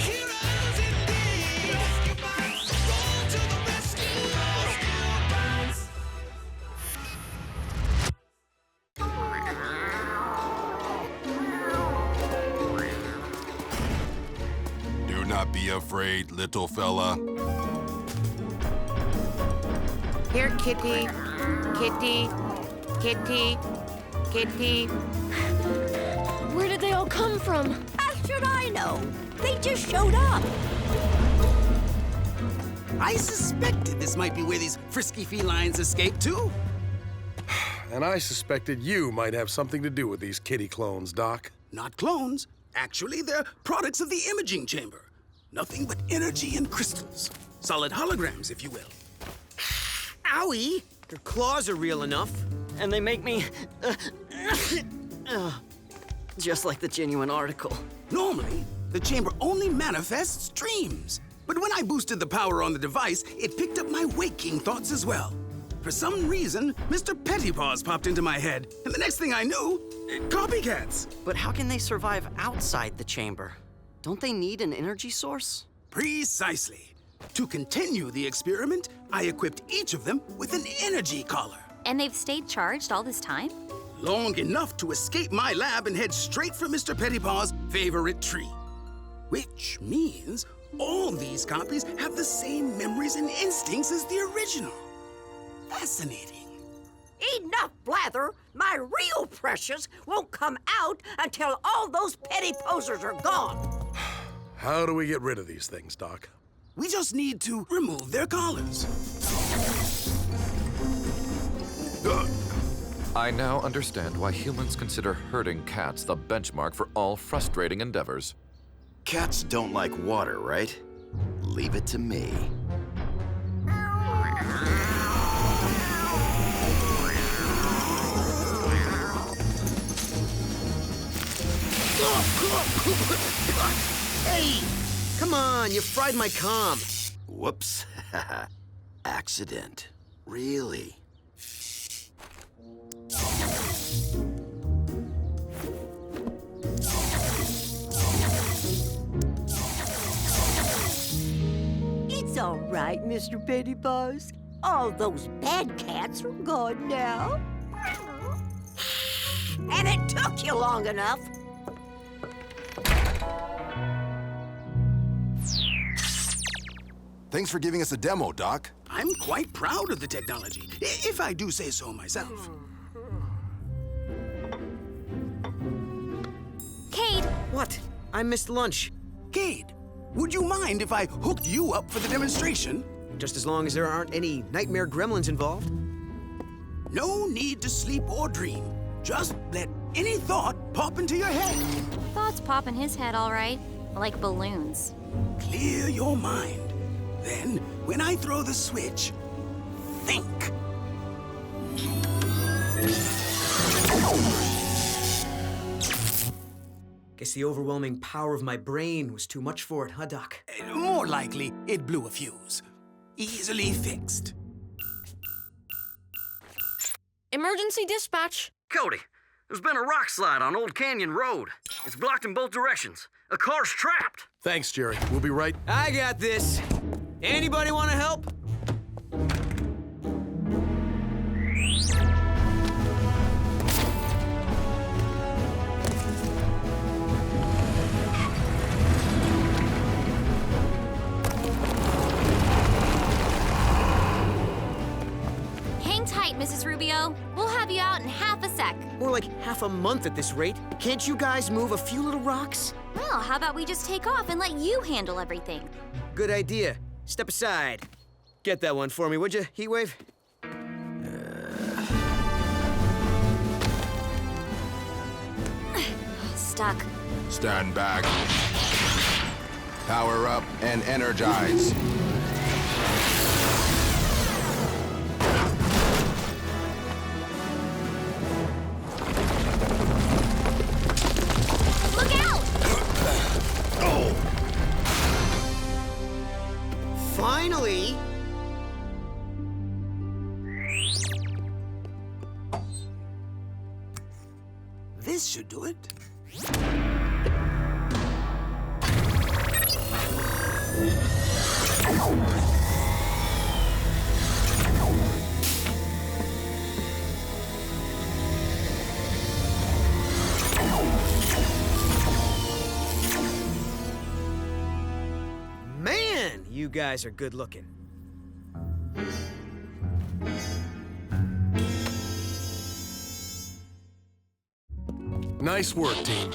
S9: Heroes indeed. Rescue bots, roll to the rescue.
S5: be afraid, little fella.
S1: Here, kitty. Kitty. Kitty. Kitty.
S4: Where did they all come from?
S11: How should I know? They just showed up.
S10: I suspected this might be where these frisky felines escaped to.
S6: And I suspected you might have something to do with these kitty clones, Doc.
S10: Not clones. Actually, they're products of the imaging chamber. Nothing but energy and crystals. Solid holograms, if you will. Owie!
S8: Their claws are real enough, and they make me... just like the genuine article.
S10: Normally, the chamber only manifests dreams. But when I boosted the power on the device, it picked up my waking thoughts as well. For some reason, Mr. Pettypaws popped into my head, and the next thing I knew, copycats.
S8: But how can they survive outside the chamber? Don't they need an energy source?
S10: Precisely. To continue the experiment, I equipped each of them with an energy collar.
S17: And they've stayed charged all this time?
S10: Long enough to escape my lab and head straight for Mr. Pettypaw's favorite tree. Which means all these copies have the same memories and instincts as the original. Fascinating.
S11: Enough blather. My real precious won't come out until all those petty posers are gone.
S6: How do we get rid of these things, Doc?
S10: We just need to remove their collars.
S14: I now understand why humans consider herding cats the benchmark for all frustrating endeavors.
S16: Cats don't like water, right? Leave it to me.
S10: Hey!
S8: Come on, you fried my comm.
S16: Whoops. Accident. Really?
S11: It's all right, Mr. Pettypaws. All those bad cats are gone now. And it took you long enough.
S5: Thanks for giving us a demo, Doc.
S10: I'm quite proud of the technology, if I do say so myself.
S17: Kade!
S8: What? I missed lunch.
S10: Kade, would you mind if I hooked you up for the demonstration?
S8: Just as long as there aren't any nightmare gremlins involved.
S10: No need to sleep or dream. Just let any thought pop into your head.
S17: Thoughts pop in his head, all right. Like balloons.
S10: Clear your mind. Then, when I throw the switch, think.
S8: Guess the overwhelming power of my brain was too much for it, huh, Doc?
S10: More likely, it blew a fuse. Easily fixed.
S4: Emergency dispatch.
S8: Cody, there's been a rock slide on Old Canyon Road. It's blocked in both directions. A car's trapped.
S6: Thanks, Jerry. We'll be right.
S8: I got this. Anybody want to help?
S17: Hang tight, Mrs. Rubio. We'll have you out in half a sec.
S8: More like half a month at this rate. Can't you guys move a few little rocks?
S17: Well, how about we just take off and let you handle everything?
S8: Good idea. Step aside. Get that one for me, would you, Heatwave?
S17: Stuck.
S5: Stand back. Power up and energize.
S17: Look out!
S8: Finally!
S10: This should do it.
S18: you guys are good looking.
S6: Nice work, team.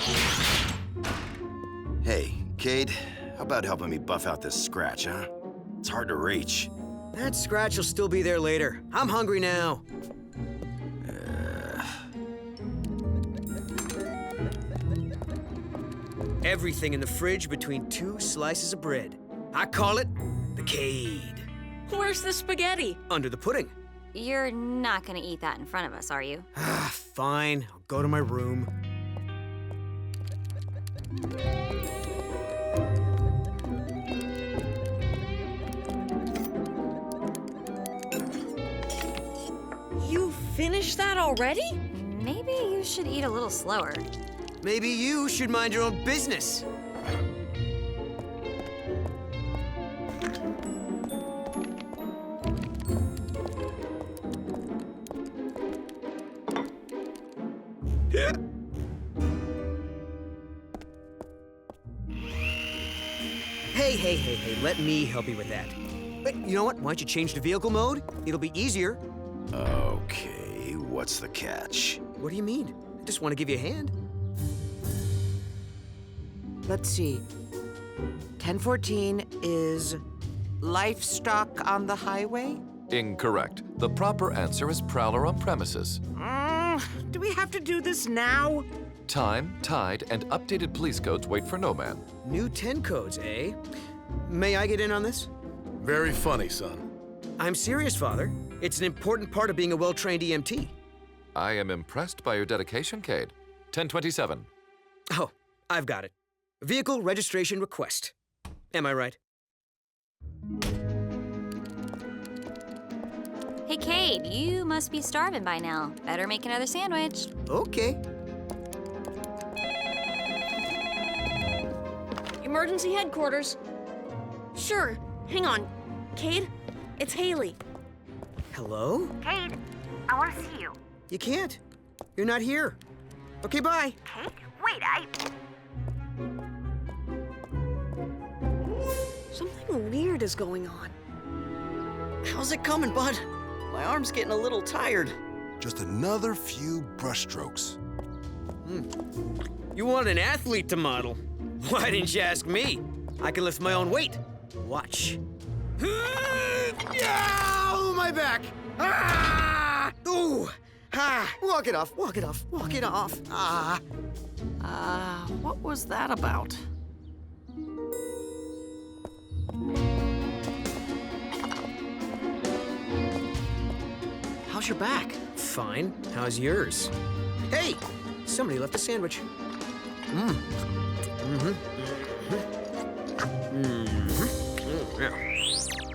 S16: Hey, Kade, how about helping me buff out this scratch, huh? It's hard to reach.
S18: That scratch will still be there later. I'm hungry now. Everything in the fridge between 2 slices of bread. I call it the Kade.
S4: Where's the spaghetti?
S18: Under the pudding.
S17: You're not gonna eat that in front of us, are you?
S18: Fine, I'll go to my room.
S4: You finished that already?
S17: Maybe you should eat a little slower.
S18: Maybe you should mind your own business. Hey, let me help you with that. But you know what? Why don't you change to vehicle mode? It'll be easier.
S16: Okay, what's the catch?
S18: What do you mean? I just want to give you a hand. Let's see.
S1: 1014 is livestock on the highway?
S14: Incorrect. The proper answer is prowler on premises.
S1: Do we have to do this now?
S14: Time, tide, and updated police codes wait for no man.
S18: New 10 codes, eh? May I get in on this?
S6: Very funny, son.
S18: I'm serious, Father. It's an important part of being a well-trained EMT.
S14: I am impressed by your dedication, Kade. 1027.
S18: Oh, I've got it. Vehicle registration request. Am I right?
S17: Hey, Kade, you must be starving by now. Better make another sandwich.
S18: Okay.
S4: Emergency headquarters. Sure, hang on. Kade, it's Haley.
S18: Hello?
S19: Kade, I want to see you.
S18: You can't. You're not here. Okay, bye.
S19: Kade? Wait,
S4: Something weird is going on.
S8: How's it coming, bud? My arm's getting a little tired.
S5: Just another few brushstrokes.
S18: You want an athlete to model? Why didn't you ask me? I can lift my own weight. Watch. Oh, my back! Ah! Ooh! Ah!
S8: Walk it off, walk it off, walk it off. What was that about? How's your back?
S18: Fine. How's yours? Hey! Somebody left a sandwich.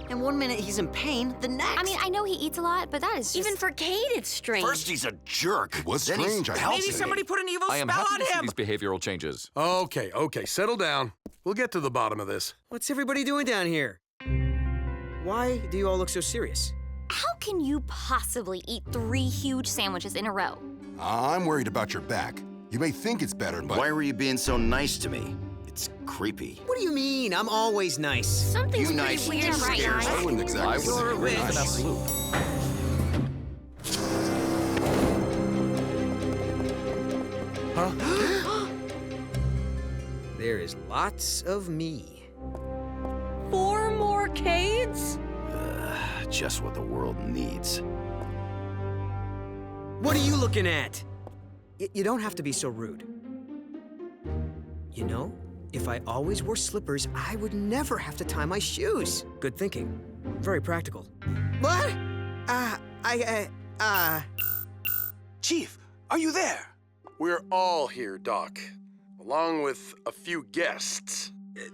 S8: And one minute he's in pain, the next.
S17: I mean, I know he eats a lot, but that is just...
S4: Even for Kade, it's strange.
S16: First he's a jerk.
S5: It was
S16: then he's
S5: strange, I
S16: healthy.
S1: Maybe somebody put an evil
S14: I am
S1: spell
S14: happy
S1: on
S14: to see
S1: him.
S14: these behavioral changes.
S6: Okay, settle down. We'll get to the bottom of this.
S18: What's everybody doing down here? Why do you all look so serious?
S17: How can you possibly eat 3 huge sandwiches in a row?
S5: I'm worried about your back. You may think it's better, but...
S16: Why were you being so nice to me? It's creepy.
S18: What do you mean? I'm always nice.
S17: Something's
S16: You
S17: pretty
S16: nice
S17: weird
S16: just
S17: right
S16: scares
S17: now.
S5: I wouldn't exactly
S14: I
S5: say
S14: would
S5: you're
S14: agree with an
S5: nice.
S14: absolute.
S18: There is lots of me.
S4: 4 more Kades?
S16: Just what the world needs.
S18: What are you looking at? You don't have to be so rude. You know, if I always wore slippers, I would never have to tie my shoes. Good thinking. Very practical. What?
S10: Chief, are you there?
S6: We're all here, Doc, along with a few guests.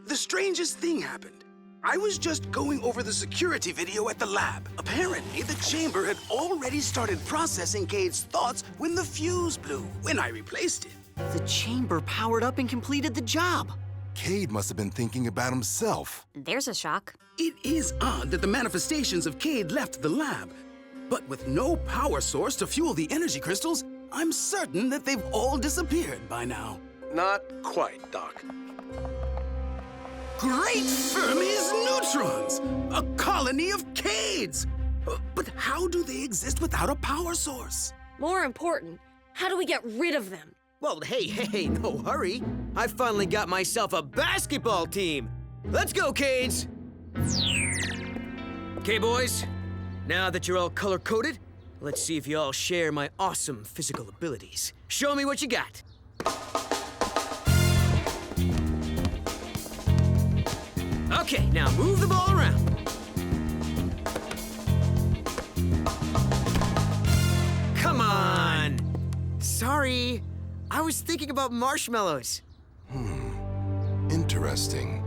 S10: The strangest thing happened. I was just going over the security video at the lab. Apparently, the chamber had already started processing Kade's thoughts when the fuse blew, when I replaced it.
S8: The chamber powered up and completed the job.
S5: Kade must have been thinking about himself.
S17: There's a shock.
S10: It is odd that the manifestations of Kade left the lab. But with no power source to fuel the energy crystals, I'm certain that they've all disappeared by now.
S6: Not quite, Doc.
S10: Great Fermi's neutrons! A colony of Kades! But how do they exist without a power source?
S4: More important, how do we get rid of them?
S18: Well, hey, no hurry. I finally got myself a basketball team. Let's go, Kades! Okay, boys. Now that you're all color-coded, let's see if you all share my awesome physical abilities. Show me what you got. Okay, now move the ball around. Come on! Sorry, I was thinking about marshmallows.
S5: Interesting.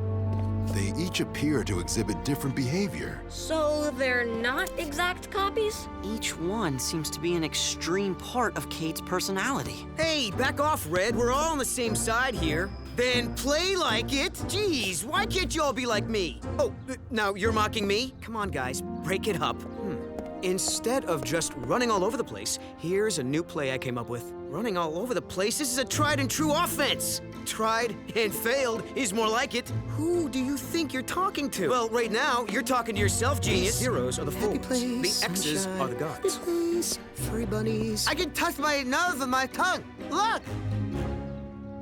S5: They each appear to exhibit different behavior.
S4: So they're not exact copies?
S8: Each one seems to be an extreme part of Kade's personality.
S18: Hey, back off, Red. We're all on the same side here. Then play like it. Jeez, why can't you all be like me? Oh, now you're mocking me? Come on, guys, break it up. Instead of just running all over the place, here's a new play I came up with. Running all over the place? This is a tried and true offense. Tried and failed is more like it. Who do you think you're talking to? Well, right now, you're talking to yourself, genius. The zeros are the fools. The X's are the gods. Place, furry bunnies. I can touch my nose with my tongue. Look!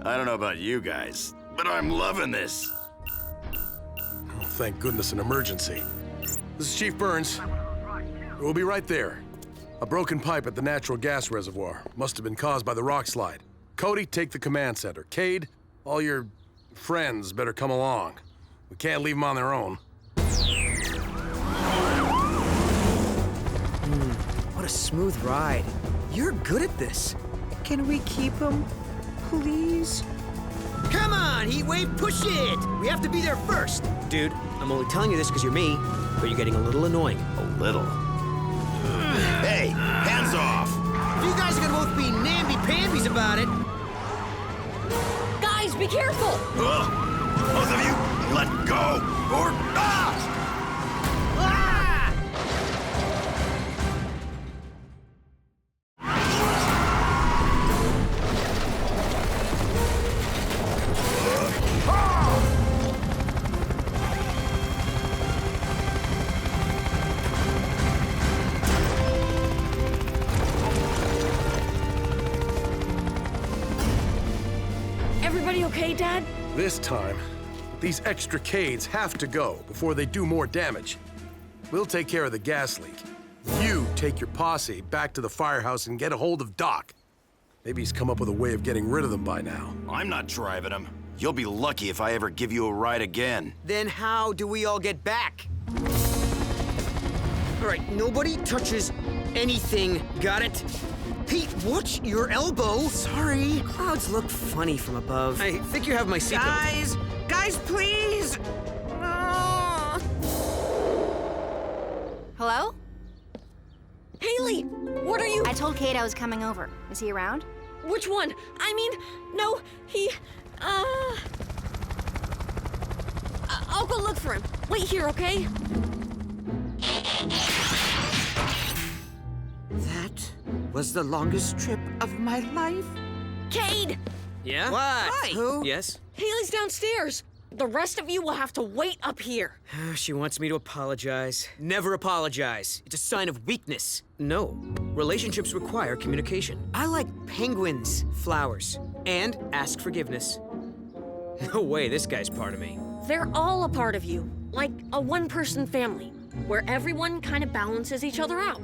S16: I don't know about you guys, but I'm loving this.
S6: Oh, thank goodness, an emergency. This is Chief Burns. We'll be right there. A broken pipe at the natural gas reservoir. Must have been caused by the rock slide. Cody, take the command center. Kade, all your friends better come along. We can't leave them on their own.
S18: What a smooth ride. You're good at this. Can we keep him, please? Come on, Heatwave, push it! We have to be there first. Dude, I'm only telling you this because you're me, but you're getting a little annoying.
S16: A little? Hey, hands off!
S18: If you guys are gonna both be namby-pambies about it.
S4: Guys, be careful!
S16: Both of you, let go, or
S4: Everybody okay, Dad?
S6: This time, these extra Kades have to go before they do more damage. We'll take care of the gas leak. You take your posse back to the firehouse and get a hold of Doc. Maybe he's come up with a way of getting rid of them by now.
S16: I'm not driving him. You'll be lucky if I ever give you a ride again.
S18: Then how do we all get back? All right, nobody touches anything, got it? Hey, watch your elbow. Sorry. Clouds look funny from above. I think you have my seatbelt.
S1: Guys, please!
S7: Hello?
S4: Haley, what are you?
S7: I told Kade I was coming over. Is he around?
S4: Which one? I mean, no, he, I'll go look for him. Wait here, okay?
S1: That was the longest trip of my life.
S4: Kade!
S18: Yeah?
S1: What?
S18: Hi.
S1: Who?
S18: Yes?
S4: Haley's downstairs. The rest of you will have to wait up here.
S18: She wants me to apologize. Never apologize. It's a sign of weakness. No. Relationships require communication. I like penguins, flowers, and ask forgiveness. No way this guy's part of me.
S4: They're all a part of you, like a one-person family, where everyone kind of balances each other out.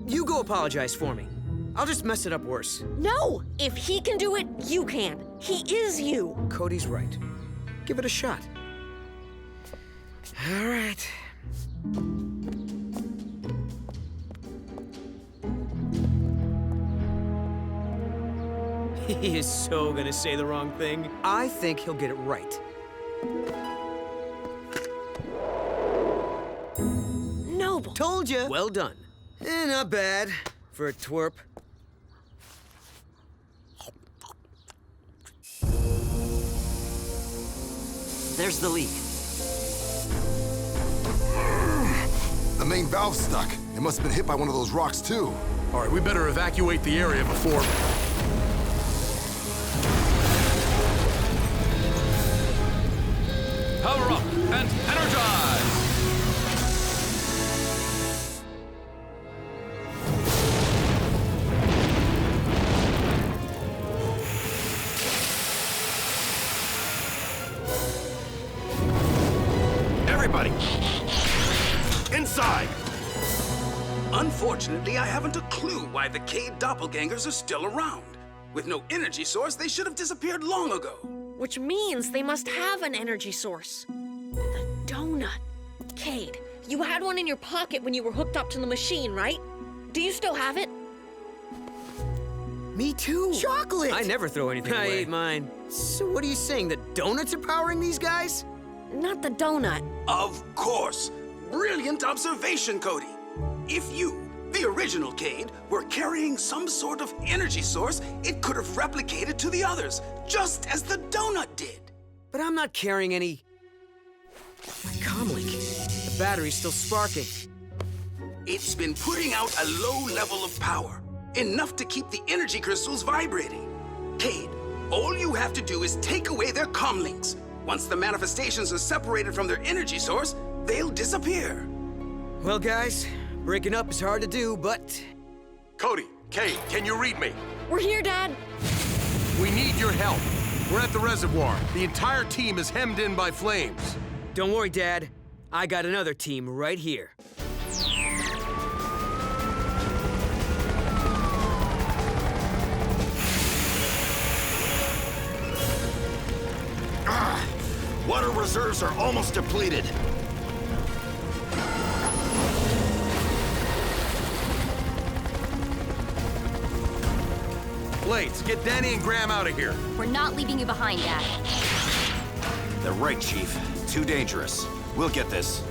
S18: You go apologize for me. I'll just mess it up worse.
S4: No! If he can do it, you can. He is you.
S18: Cody's right. Give it a shot. All right. He is so gonna say the wrong thing. I think he'll get it right.
S4: Noble.
S18: Told you. Well done. Not bad for a twerp.
S8: There's the leak.
S5: The main valve's stuck. It must have been hit by one of those rocks, too.
S6: All right, we better evacuate the area before...
S14: Power and energize!
S16: Everybody! Inside!
S10: Unfortunately, I haven't a clue why the Kade doppelgangers are still around. With no energy source, they should have disappeared long ago.
S4: Which means they must have an energy source. The donut. Kade, you had one in your pocket when you were hooked up to the machine, right? Do you still have it?
S18: Me too.
S11: Chocolate!
S18: I never throw anything away. I ate mine. So what are you saying, the donuts are powering these guys?
S4: Not the donut.
S10: Of course. Brilliant observation, Cody. If you, the original Kade, were carrying some sort of energy source, it could have replicated to the others, just as the donut did.
S18: But I'm not carrying any... My comlink. The battery's still sparking.
S10: It's been putting out a low level of power, enough to keep the energy crystals vibrating. Kade, all you have to do is take away their comlinks. Once the manifestations are separated from their energy source, they'll disappear.
S18: Well, guys, breaking up is hard to do, but...
S6: Cody, Kade, can you read me?
S4: We're here, Dad.
S6: We need your help. We're at the reservoir. The entire team is hemmed in by flames.
S18: Don't worry, Dad. I got another team right here.
S16: Water reserves are almost depleted.
S6: Blades, get Danny and Graham out of here.
S17: We're not leaving you behind, Dad.
S16: They're right, Chief. Too dangerous. We'll get this.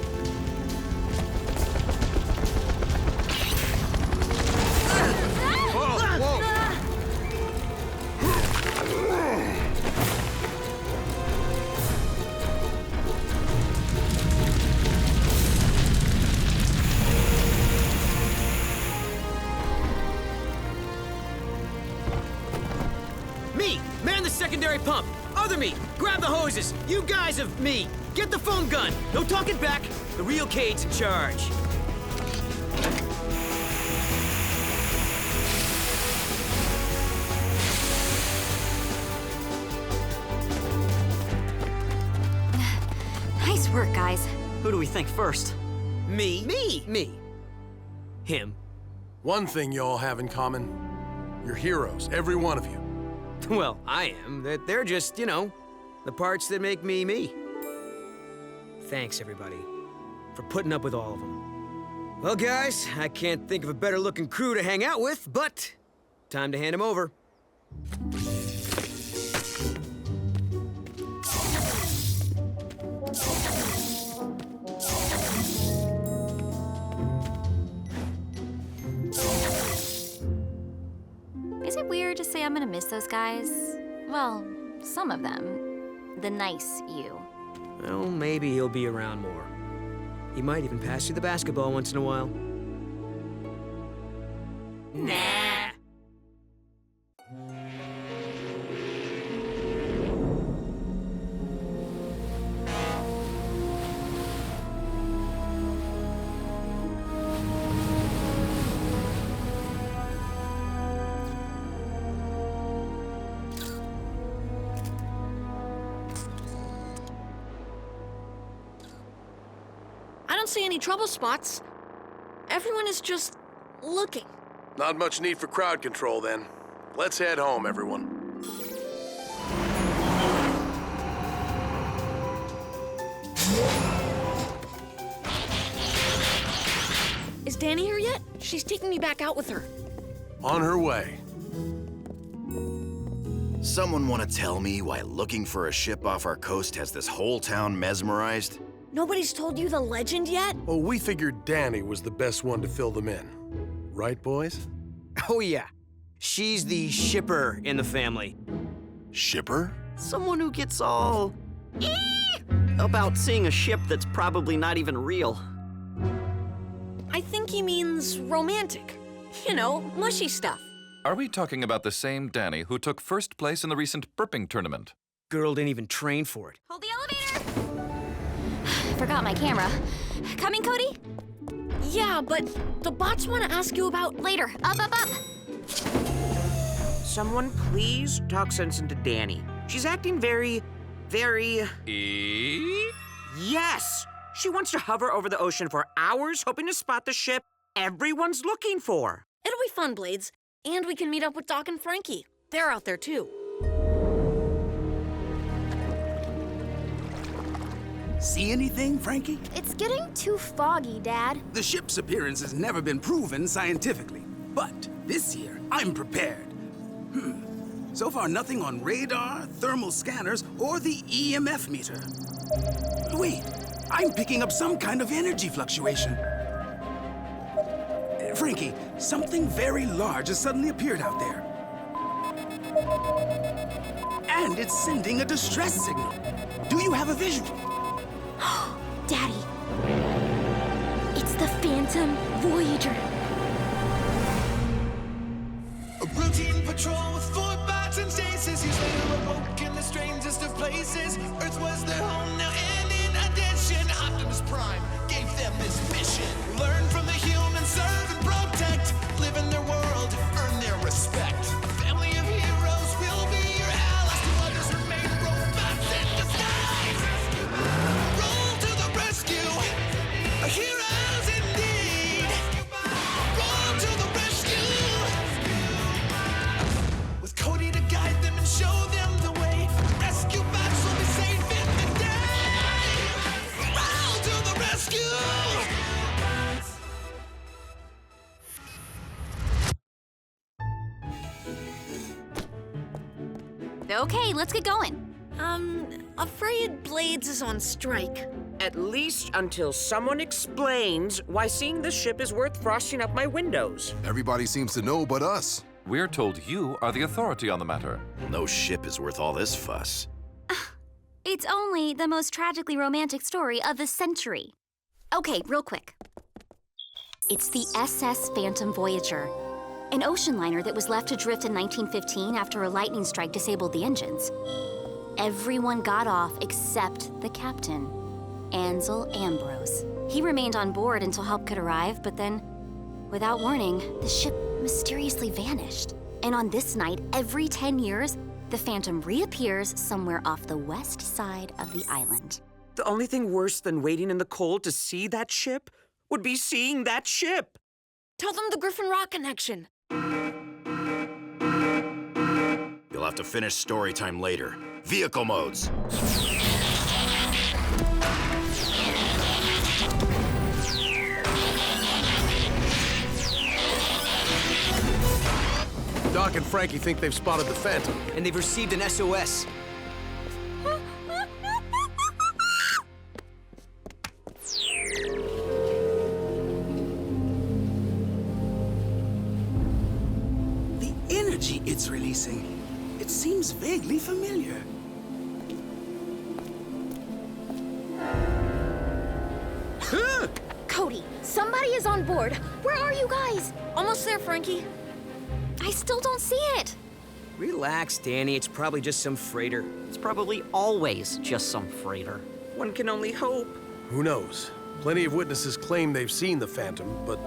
S18: Me, man the secondary pump. Other me, grab the hoses. You guys of me, get the foam gun. No talking back. The real Kade's in charge.
S17: Nice work, guys.
S8: Who do we think first?
S18: Me. Me. Him.
S6: One thing you all have in common. You're heroes, every one of you.
S18: Well, I am. They're just, you know, the parts that make me me. Thanks, everybody, for putting up with all of them. Well, guys, I can't think of a better-looking crew to hang out with, but time to hand them over.
S17: Is it weird to say I'm gonna miss those guys? Well, some of them. The nice you.
S18: Well, maybe he'll be around more. He might even pass you the basketball once in a while. Nah.
S4: I don't see any trouble spots. Everyone is just looking.
S6: Not much need for crowd control, then. Let's head home, everyone.
S4: Is Danny here yet? She's taking me back out with her.
S6: On her way.
S16: Someone want to tell me why looking for a ship off our coast has this whole town mesmerized?
S4: Nobody's told you the legend yet?
S6: Oh, we figured Danny was the best one to fill them in. Right, boys?
S18: Oh, yeah. She's the shipper in the family.
S16: Shipper?
S8: Someone who gets all... about seeing a ship that's probably not even real.
S4: I think he means romantic. You know, mushy stuff.
S14: Are we talking about the same Danny who took first place in the recent burping tournament?
S18: Girl didn't even train for it.
S17: Hold the elevator! forgot my camera. Coming, Cody?
S4: Yeah, but the bots want to ask you about...
S17: Later. Up, up, up!
S1: Someone please talk sense into Danny. She's acting very... Yes! She wants to hover over the ocean for hours, hoping to spot the ship everyone's looking for.
S4: It'll be fun, Blades. And we can meet up with Doc and Frankie. They're out there, too.
S10: See anything, Frankie?
S7: It's getting too foggy, Dad.
S10: The ship's appearance has never been proven scientifically. But this year, I'm prepared. So far, nothing on radar, thermal scanners, or the EMF meter. Wait, I'm picking up some kind of energy fluctuation. Frankie, something very large has suddenly appeared out there. And it's sending a distress signal. Do you have a visual?
S17: Daddy. It's the Phantom Voyager.
S9: A routine patrol with 4 bots and stasis. He's later awoke in the strangest of places. Earth was their home now, and in addition, Optimus Prime gave them this mission. Learn from the humans, serve and protect. Live in their world, earn their respect. A family of heroes will be your allies. To others remain robots in disguise. Roll to the rescue. Heroes indeed. Roll to the rescue. With Cody to guide them and show them the way. Rescue bots will be safe in the day. Roll to the rescue.
S17: Okay, let's get going.
S4: Afraid Blades is on strike.
S1: At least until someone explains why seeing the ship is worth frosting up my windows.
S5: Everybody seems to know but us.
S14: We're told you are the authority on the matter.
S16: No ship is worth all this fuss.
S17: It's only the most tragically romantic story of the century. Okay, real quick. It's the SS Phantom Voyager, an ocean liner that was left adrift in 1915 after a lightning strike disabled the engines. Everyone got off except the captain, Ansel Ambrose. He remained on board until help could arrive, but then, without warning, the ship mysteriously vanished. And on this night, every 10 years, the Phantom reappears somewhere off the west side of the island.
S1: The only thing worse than waiting in the cold to see that ship would be seeing that ship.
S4: Tell them the Griffin Rock connection.
S16: You'll have to finish story time later. Vehicle modes.
S6: Doc and Frankie think they've spotted the Phantom.
S18: And they've received an SOS.
S10: The energy it's releasing, it seems vaguely familiar.
S7: Cody, somebody is on board. Where are you guys?
S4: Almost there, Frankie.
S17: I still don't see it.
S18: Relax, Danny. It's probably just some freighter.
S8: It's probably always just some freighter.
S1: One can only hope.
S6: Who knows? Plenty of witnesses claim they've seen the Phantom, but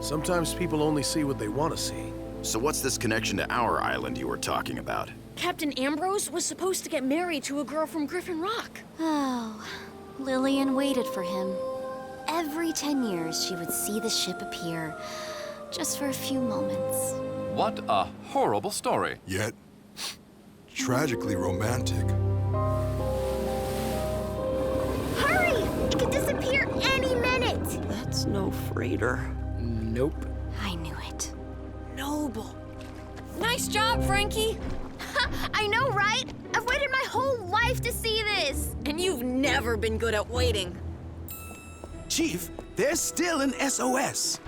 S6: sometimes people only see what they want to see.
S16: So what's this connection to our island you were talking about?
S4: Captain Ambrose was supposed to get married to a girl from Griffin Rock.
S17: Oh, Lillian waited for him. Every 10 years, she would see the ship appear, just for a few moments.
S14: What a horrible story.
S5: Yet, tragically romantic.
S7: Hurry! It could disappear any minute!
S8: That's no freighter.
S18: Nope.
S17: I knew it.
S4: Noble. Nice job, Frankie.
S7: I know, right? I've waited my whole life to see this.
S4: And you've never been good at waiting.
S10: Chief, there's still an SOS.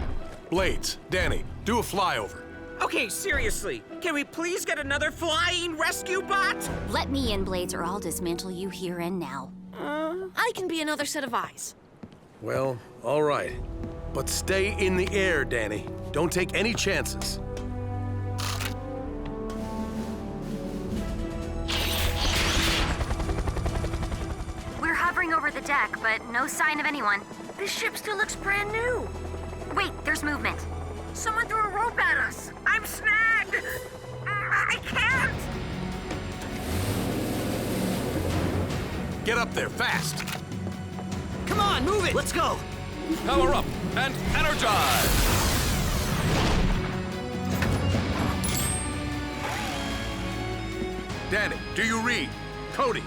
S6: Blades, Danny, do a flyover.
S1: Okay, seriously, can we please get another flying rescue bot?
S17: Let me in, Blades, or I'll dismantle you here and now.
S4: I can be another set of eyes.
S6: Well, all right. But stay in the air, Danny. Don't take any chances.
S19: We're hovering over the deck, but no sign of anyone.
S11: This ship still looks brand new.
S19: Wait, there's movement.
S11: Someone threw a rope at us. I'm snagged. I can't.
S6: Get up there, fast!
S8: Come on, move it! Let's go!
S14: Power up and energize!
S6: Danny, do you read? Cody.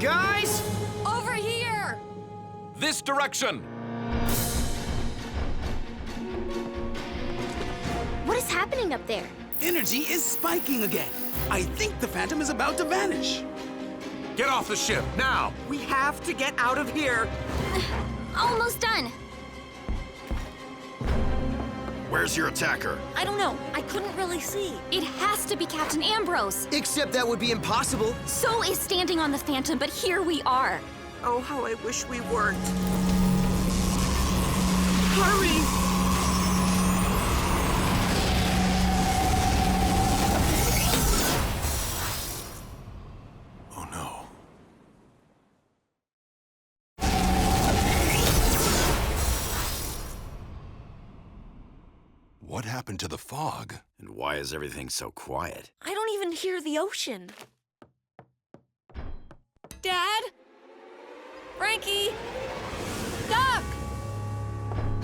S18: Guys!
S4: Over here!
S14: This direction!
S7: What is happening up there?
S10: Energy is spiking again. I think the Phantom is about to vanish.
S6: Get off the ship, now!
S1: We have to get out of here.
S17: Almost done.
S16: Where's your attacker?
S4: I don't know. I couldn't really see.
S17: It has to be Captain Ambrose.
S18: Except that would be impossible.
S17: So is standing on the Phantom, but here we are.
S1: Oh, how I wish we weren't. Hurry!
S5: What happened to the fog?
S16: And why is everything so quiet?
S4: I don't even hear the ocean. Dad? Frankie? Duck!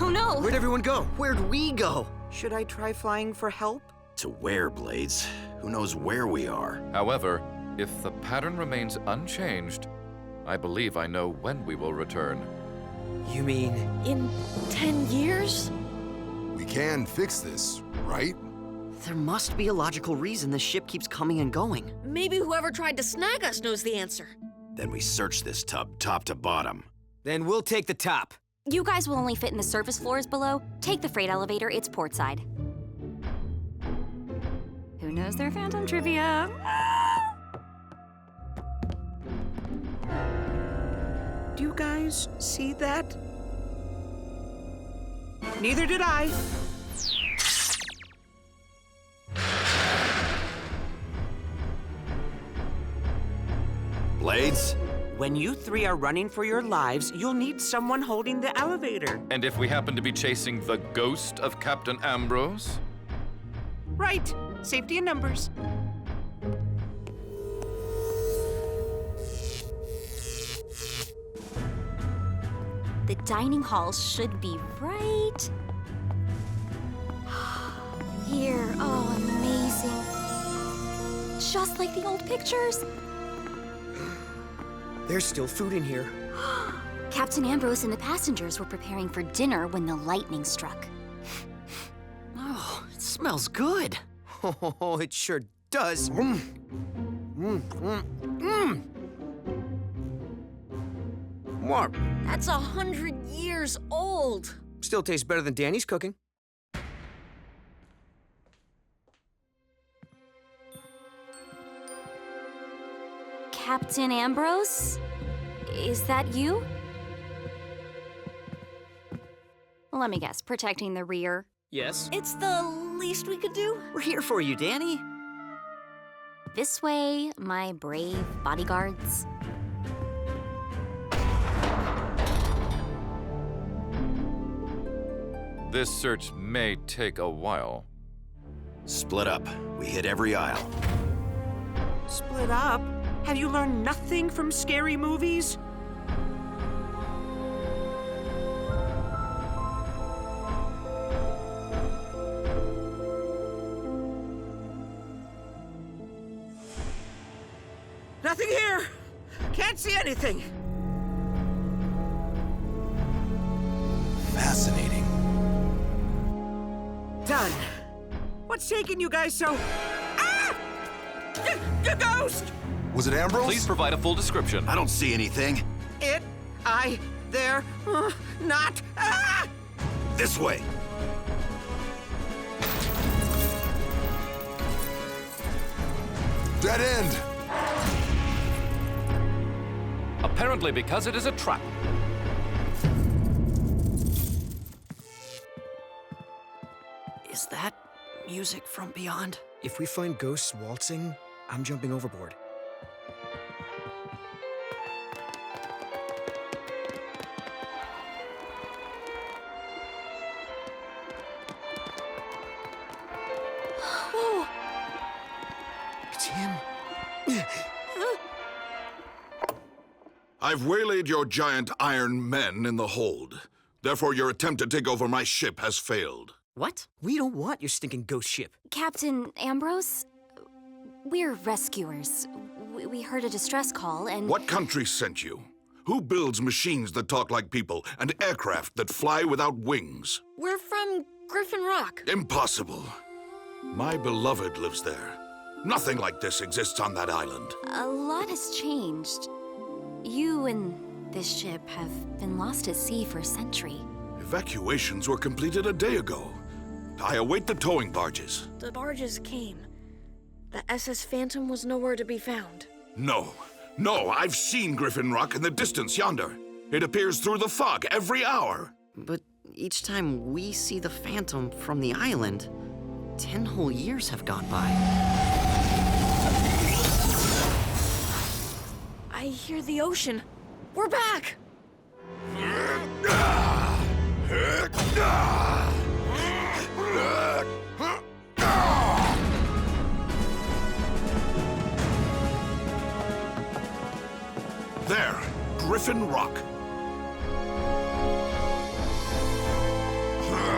S8: Oh no!
S18: Where'd everyone go?
S8: Where'd we go?
S1: Should I try flying for help?
S16: To where, Blades? Who knows where we are?
S14: However, if the pattern remains unchanged, I believe I know when we will return.
S18: You mean...
S4: In 10 years?
S5: We can fix this, right?
S8: There must be a logical reason the ship keeps coming and going.
S4: Maybe whoever tried to snag us knows the answer.
S16: Then we search this tub top to bottom.
S18: Then we'll take the top.
S17: You guys will only fit in the surface floors below. Take the freight elevator, it's port side. Who knows their Phantom trivia?
S1: Do you guys see that? Neither did I.
S16: Blades?
S1: When you three are running for your lives, you'll need someone holding the elevator.
S14: And if we happen to be chasing the ghost of Captain Ambrose?
S1: Right. Safety in numbers.
S17: The dining hall should be right here. Oh, amazing. Just like the old pictures.
S18: There's still food in here.
S17: Captain Ambrose and the passengers were preparing for dinner when the lightning struck.
S8: Oh, it smells good.
S18: Oh, it sure does. What?
S4: That's 100 years old.
S18: Still tastes better than Danny's cooking.
S17: Captain Ambrose? Is that you? Let me guess, protecting the rear.
S18: Yes.
S4: It's the least we could do.
S8: We're here for you, Danny.
S17: This way, my brave bodyguards.
S14: This search may take a while.
S16: Split up. We hit every aisle.
S1: Split up? Have you learned nothing from scary movies? Nothing here! Can't see anything!
S5: Fascinating.
S1: Done. What's taking you guys so... Ah! The ghost!
S5: Was it Ambrose?
S14: Please provide a full description.
S16: I don't see anything.
S1: It, I, there, not... Ah!
S16: This way.
S5: Dead end.
S14: Apparently because it is a trap.
S8: Is that music from beyond.
S18: If we find ghosts waltzing, I'm jumping overboard.
S4: Whoa!
S18: It's him.
S20: I've waylaid your giant iron men in the hold. Therefore, your attempt to take over my ship has failed.
S18: What? We don't want your stinking ghost ship.
S17: Captain Ambrose, we're rescuers. We heard a distress call and...
S20: What country sent you? Who builds machines that talk like people and aircraft that fly without wings?
S4: We're from Griffin Rock.
S20: Impossible. My beloved lives there. Nothing like this exists on that island.
S17: A lot has changed. You and this ship have been lost at sea for a century.
S20: Evacuations were completed a day ago. I await the towing barges.
S4: The barges came. The SS Phantom was nowhere to be found.
S20: No, I've seen Griffin Rock in the distance yonder. It appears through the fog every hour.
S8: But each time we see the Phantom from the island, 10 whole years have gone by.
S4: I hear the ocean. We're back!
S20: There, Griffin Rock.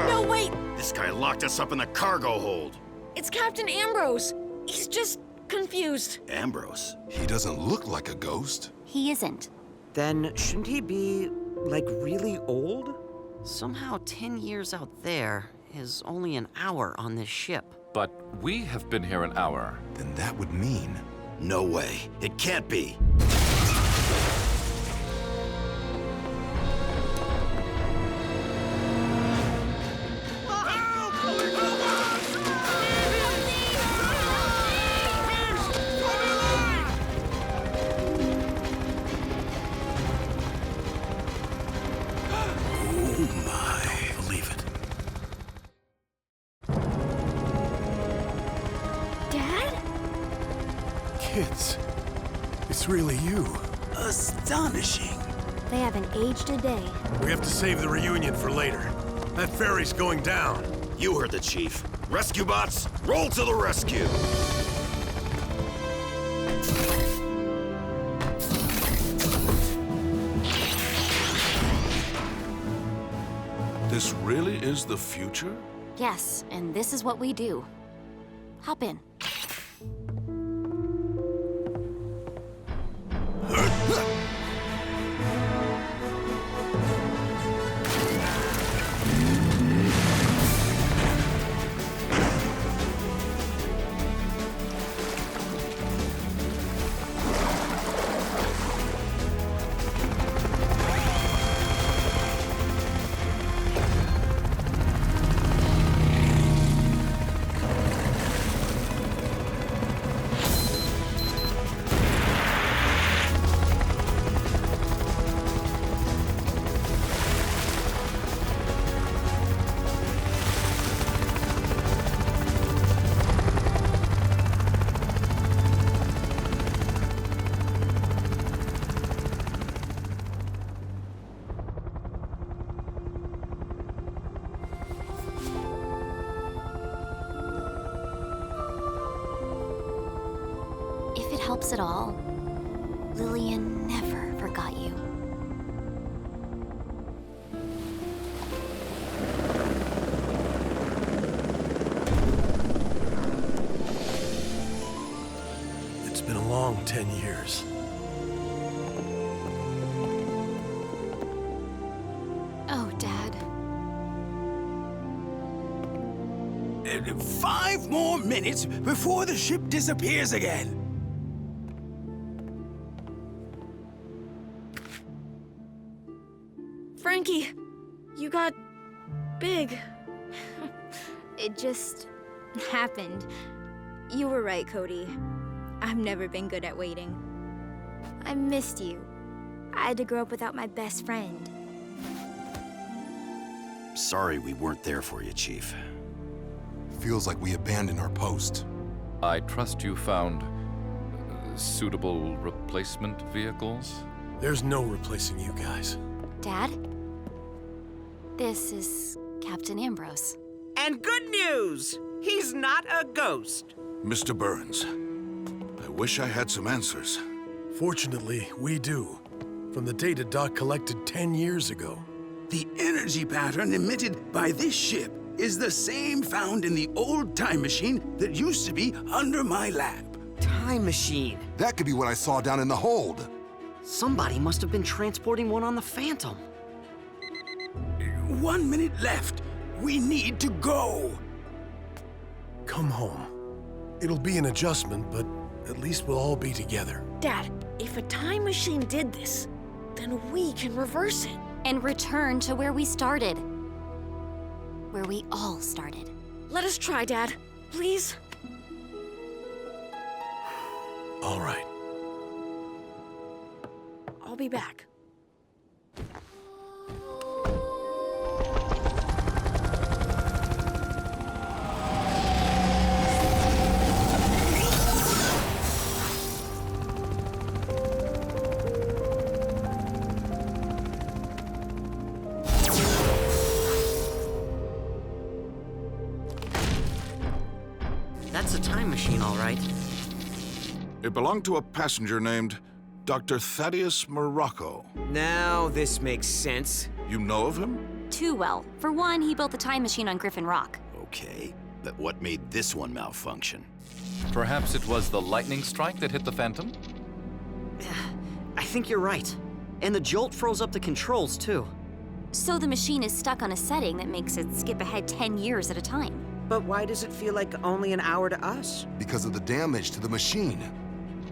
S4: No, wait!
S16: This guy locked us up in the cargo hold.
S4: It's Captain Ambrose. He's just confused.
S16: Ambrose?
S5: He doesn't look like a ghost.
S17: He isn't.
S1: Then shouldn't he be, like, really old?
S8: Somehow 10 years out there is only an hour on this ship.
S14: But we have been here an hour.
S5: Then that would mean...
S16: No way. It can't be.
S6: Kids, it's really you.
S10: Astonishing.
S7: They haven't aged a day.
S6: We have to save the reunion for later. That ferry's going down.
S16: You heard the chief. Rescue bots, roll to the rescue!
S20: This really is the future?
S17: Yes, and this is what we do. Hop in. If it helps at all, Lillian never forgot you.
S6: It's been a long 10 years.
S17: Oh, Dad.
S10: 5 more minutes before the ship disappears again.
S4: Frankie, you got big.
S21: It just happened. You were right, Cody. I've never been good at waiting. I missed you. I had to grow up without my best friend.
S16: Sorry we weren't there for you, Chief.
S5: Feels like we abandoned our post.
S14: I trust you found suitable replacement vehicles?
S6: There's no replacing you guys.
S17: Dad? This is Captain Ambrose.
S1: And good news! He's not a ghost.
S20: Mr. Burns, I wish I had some answers.
S6: Fortunately, we do. From the data Doc collected 10 years ago.
S10: The energy pattern emitted by this ship is the same found in the old time machine that used to be under my lab.
S18: Time machine.
S5: That could be what I saw down in the hold.
S8: Somebody must have been transporting one on the Phantom.
S10: 1 minute left. We need to go.
S6: Come home. It'll be an adjustment, but at least we'll all be together.
S4: Dad, if a time machine did this, then we can reverse it.
S17: And return to where we started. Where we all started.
S4: Let us try, Dad. Please?
S6: All right.
S4: I'll be back.
S8: That's a time machine, all right.
S20: It belonged to a passenger named Dr. Thaddeus Morocco.
S18: Now this makes sense.
S20: You know of him?
S17: Too well. For one, he built the time machine on Griffin Rock.
S16: Okay, but what made this one malfunction?
S14: Perhaps it was the lightning strike that hit the Phantom?
S8: I think you're right. And the jolt froze up the controls, too.
S17: So the machine is stuck on a setting that makes it skip ahead 10 years at a time.
S1: But why does it feel like only an hour to us?
S5: Because of the damage to the machine.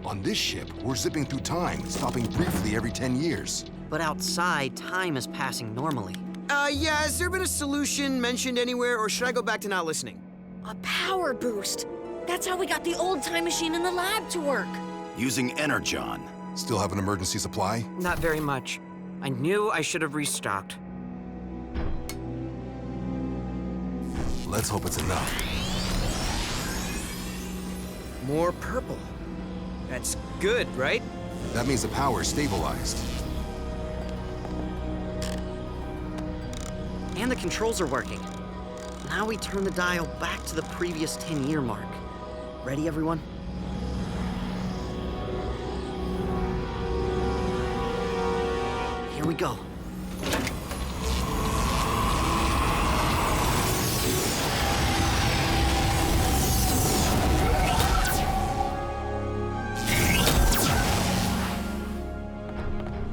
S5: On this ship, we're zipping through time, stopping briefly every 10 years.
S8: But outside, time is passing normally.
S18: Yeah, has there been a solution mentioned anywhere, or should I go back to not listening?
S4: A power boost. That's how we got the old time machine in the lab to work.
S16: Using Energon.
S5: Still have an emergency supply?
S1: Not very much. I knew I should have restocked.
S5: Let's hope it's enough.
S18: More purple. That's good, right?
S5: That means the power is stabilized.
S8: And the controls are working. Now we turn the dial back to the previous 10-year mark. Ready, everyone? Here we go.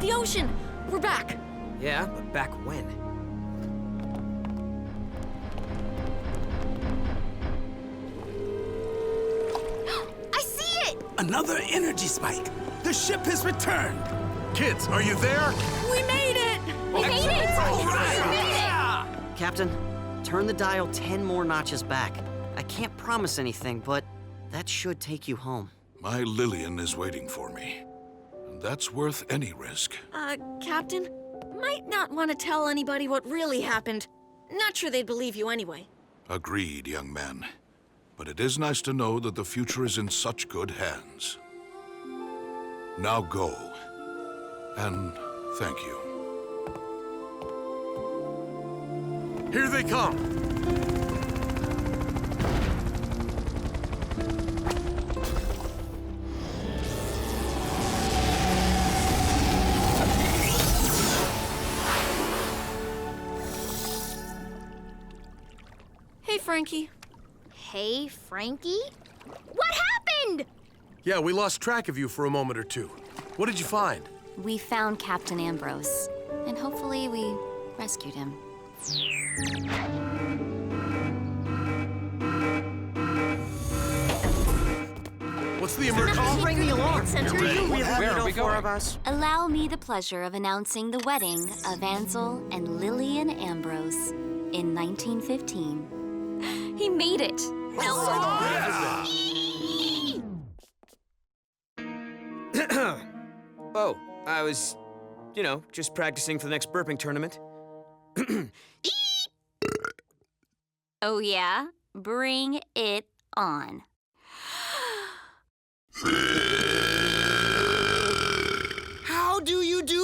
S4: The ocean! We're back!
S18: Yeah, but back when?
S7: I see it!
S10: Another energy spike. The ship has returned.
S6: Kids, are you there?
S4: We made it!
S17: We made it! We made it!
S8: Captain, turn the dial 10 more notches back. I can't promise anything, but that should take you home.
S20: My Lillian is waiting for me. And that's worth any risk.
S4: Captain? Might not want to tell anybody what really happened. Not sure they'd believe you anyway.
S20: Agreed, young man. But it is nice to know that the future is in such good hands. Now go. And thank you.
S6: Here they come!
S4: Hey, Frankie.
S21: Hey, Frankie? What happened?
S6: Yeah, we lost track of you for a moment or two. What did you find?
S17: We found Captain Ambrose, and hopefully we rescued him.
S6: What's the emergency?
S8: Ring the alarm.
S14: Where are we
S1: Four
S14: going?
S1: of us.
S17: Allow me the pleasure of announcing the wedding of Ansel and Lillian Ambrose in 1915. He made it!
S18: Oh, I was, just practicing for the next burping tournament.
S17: Oh, yeah? Bring it on.
S15: How do you do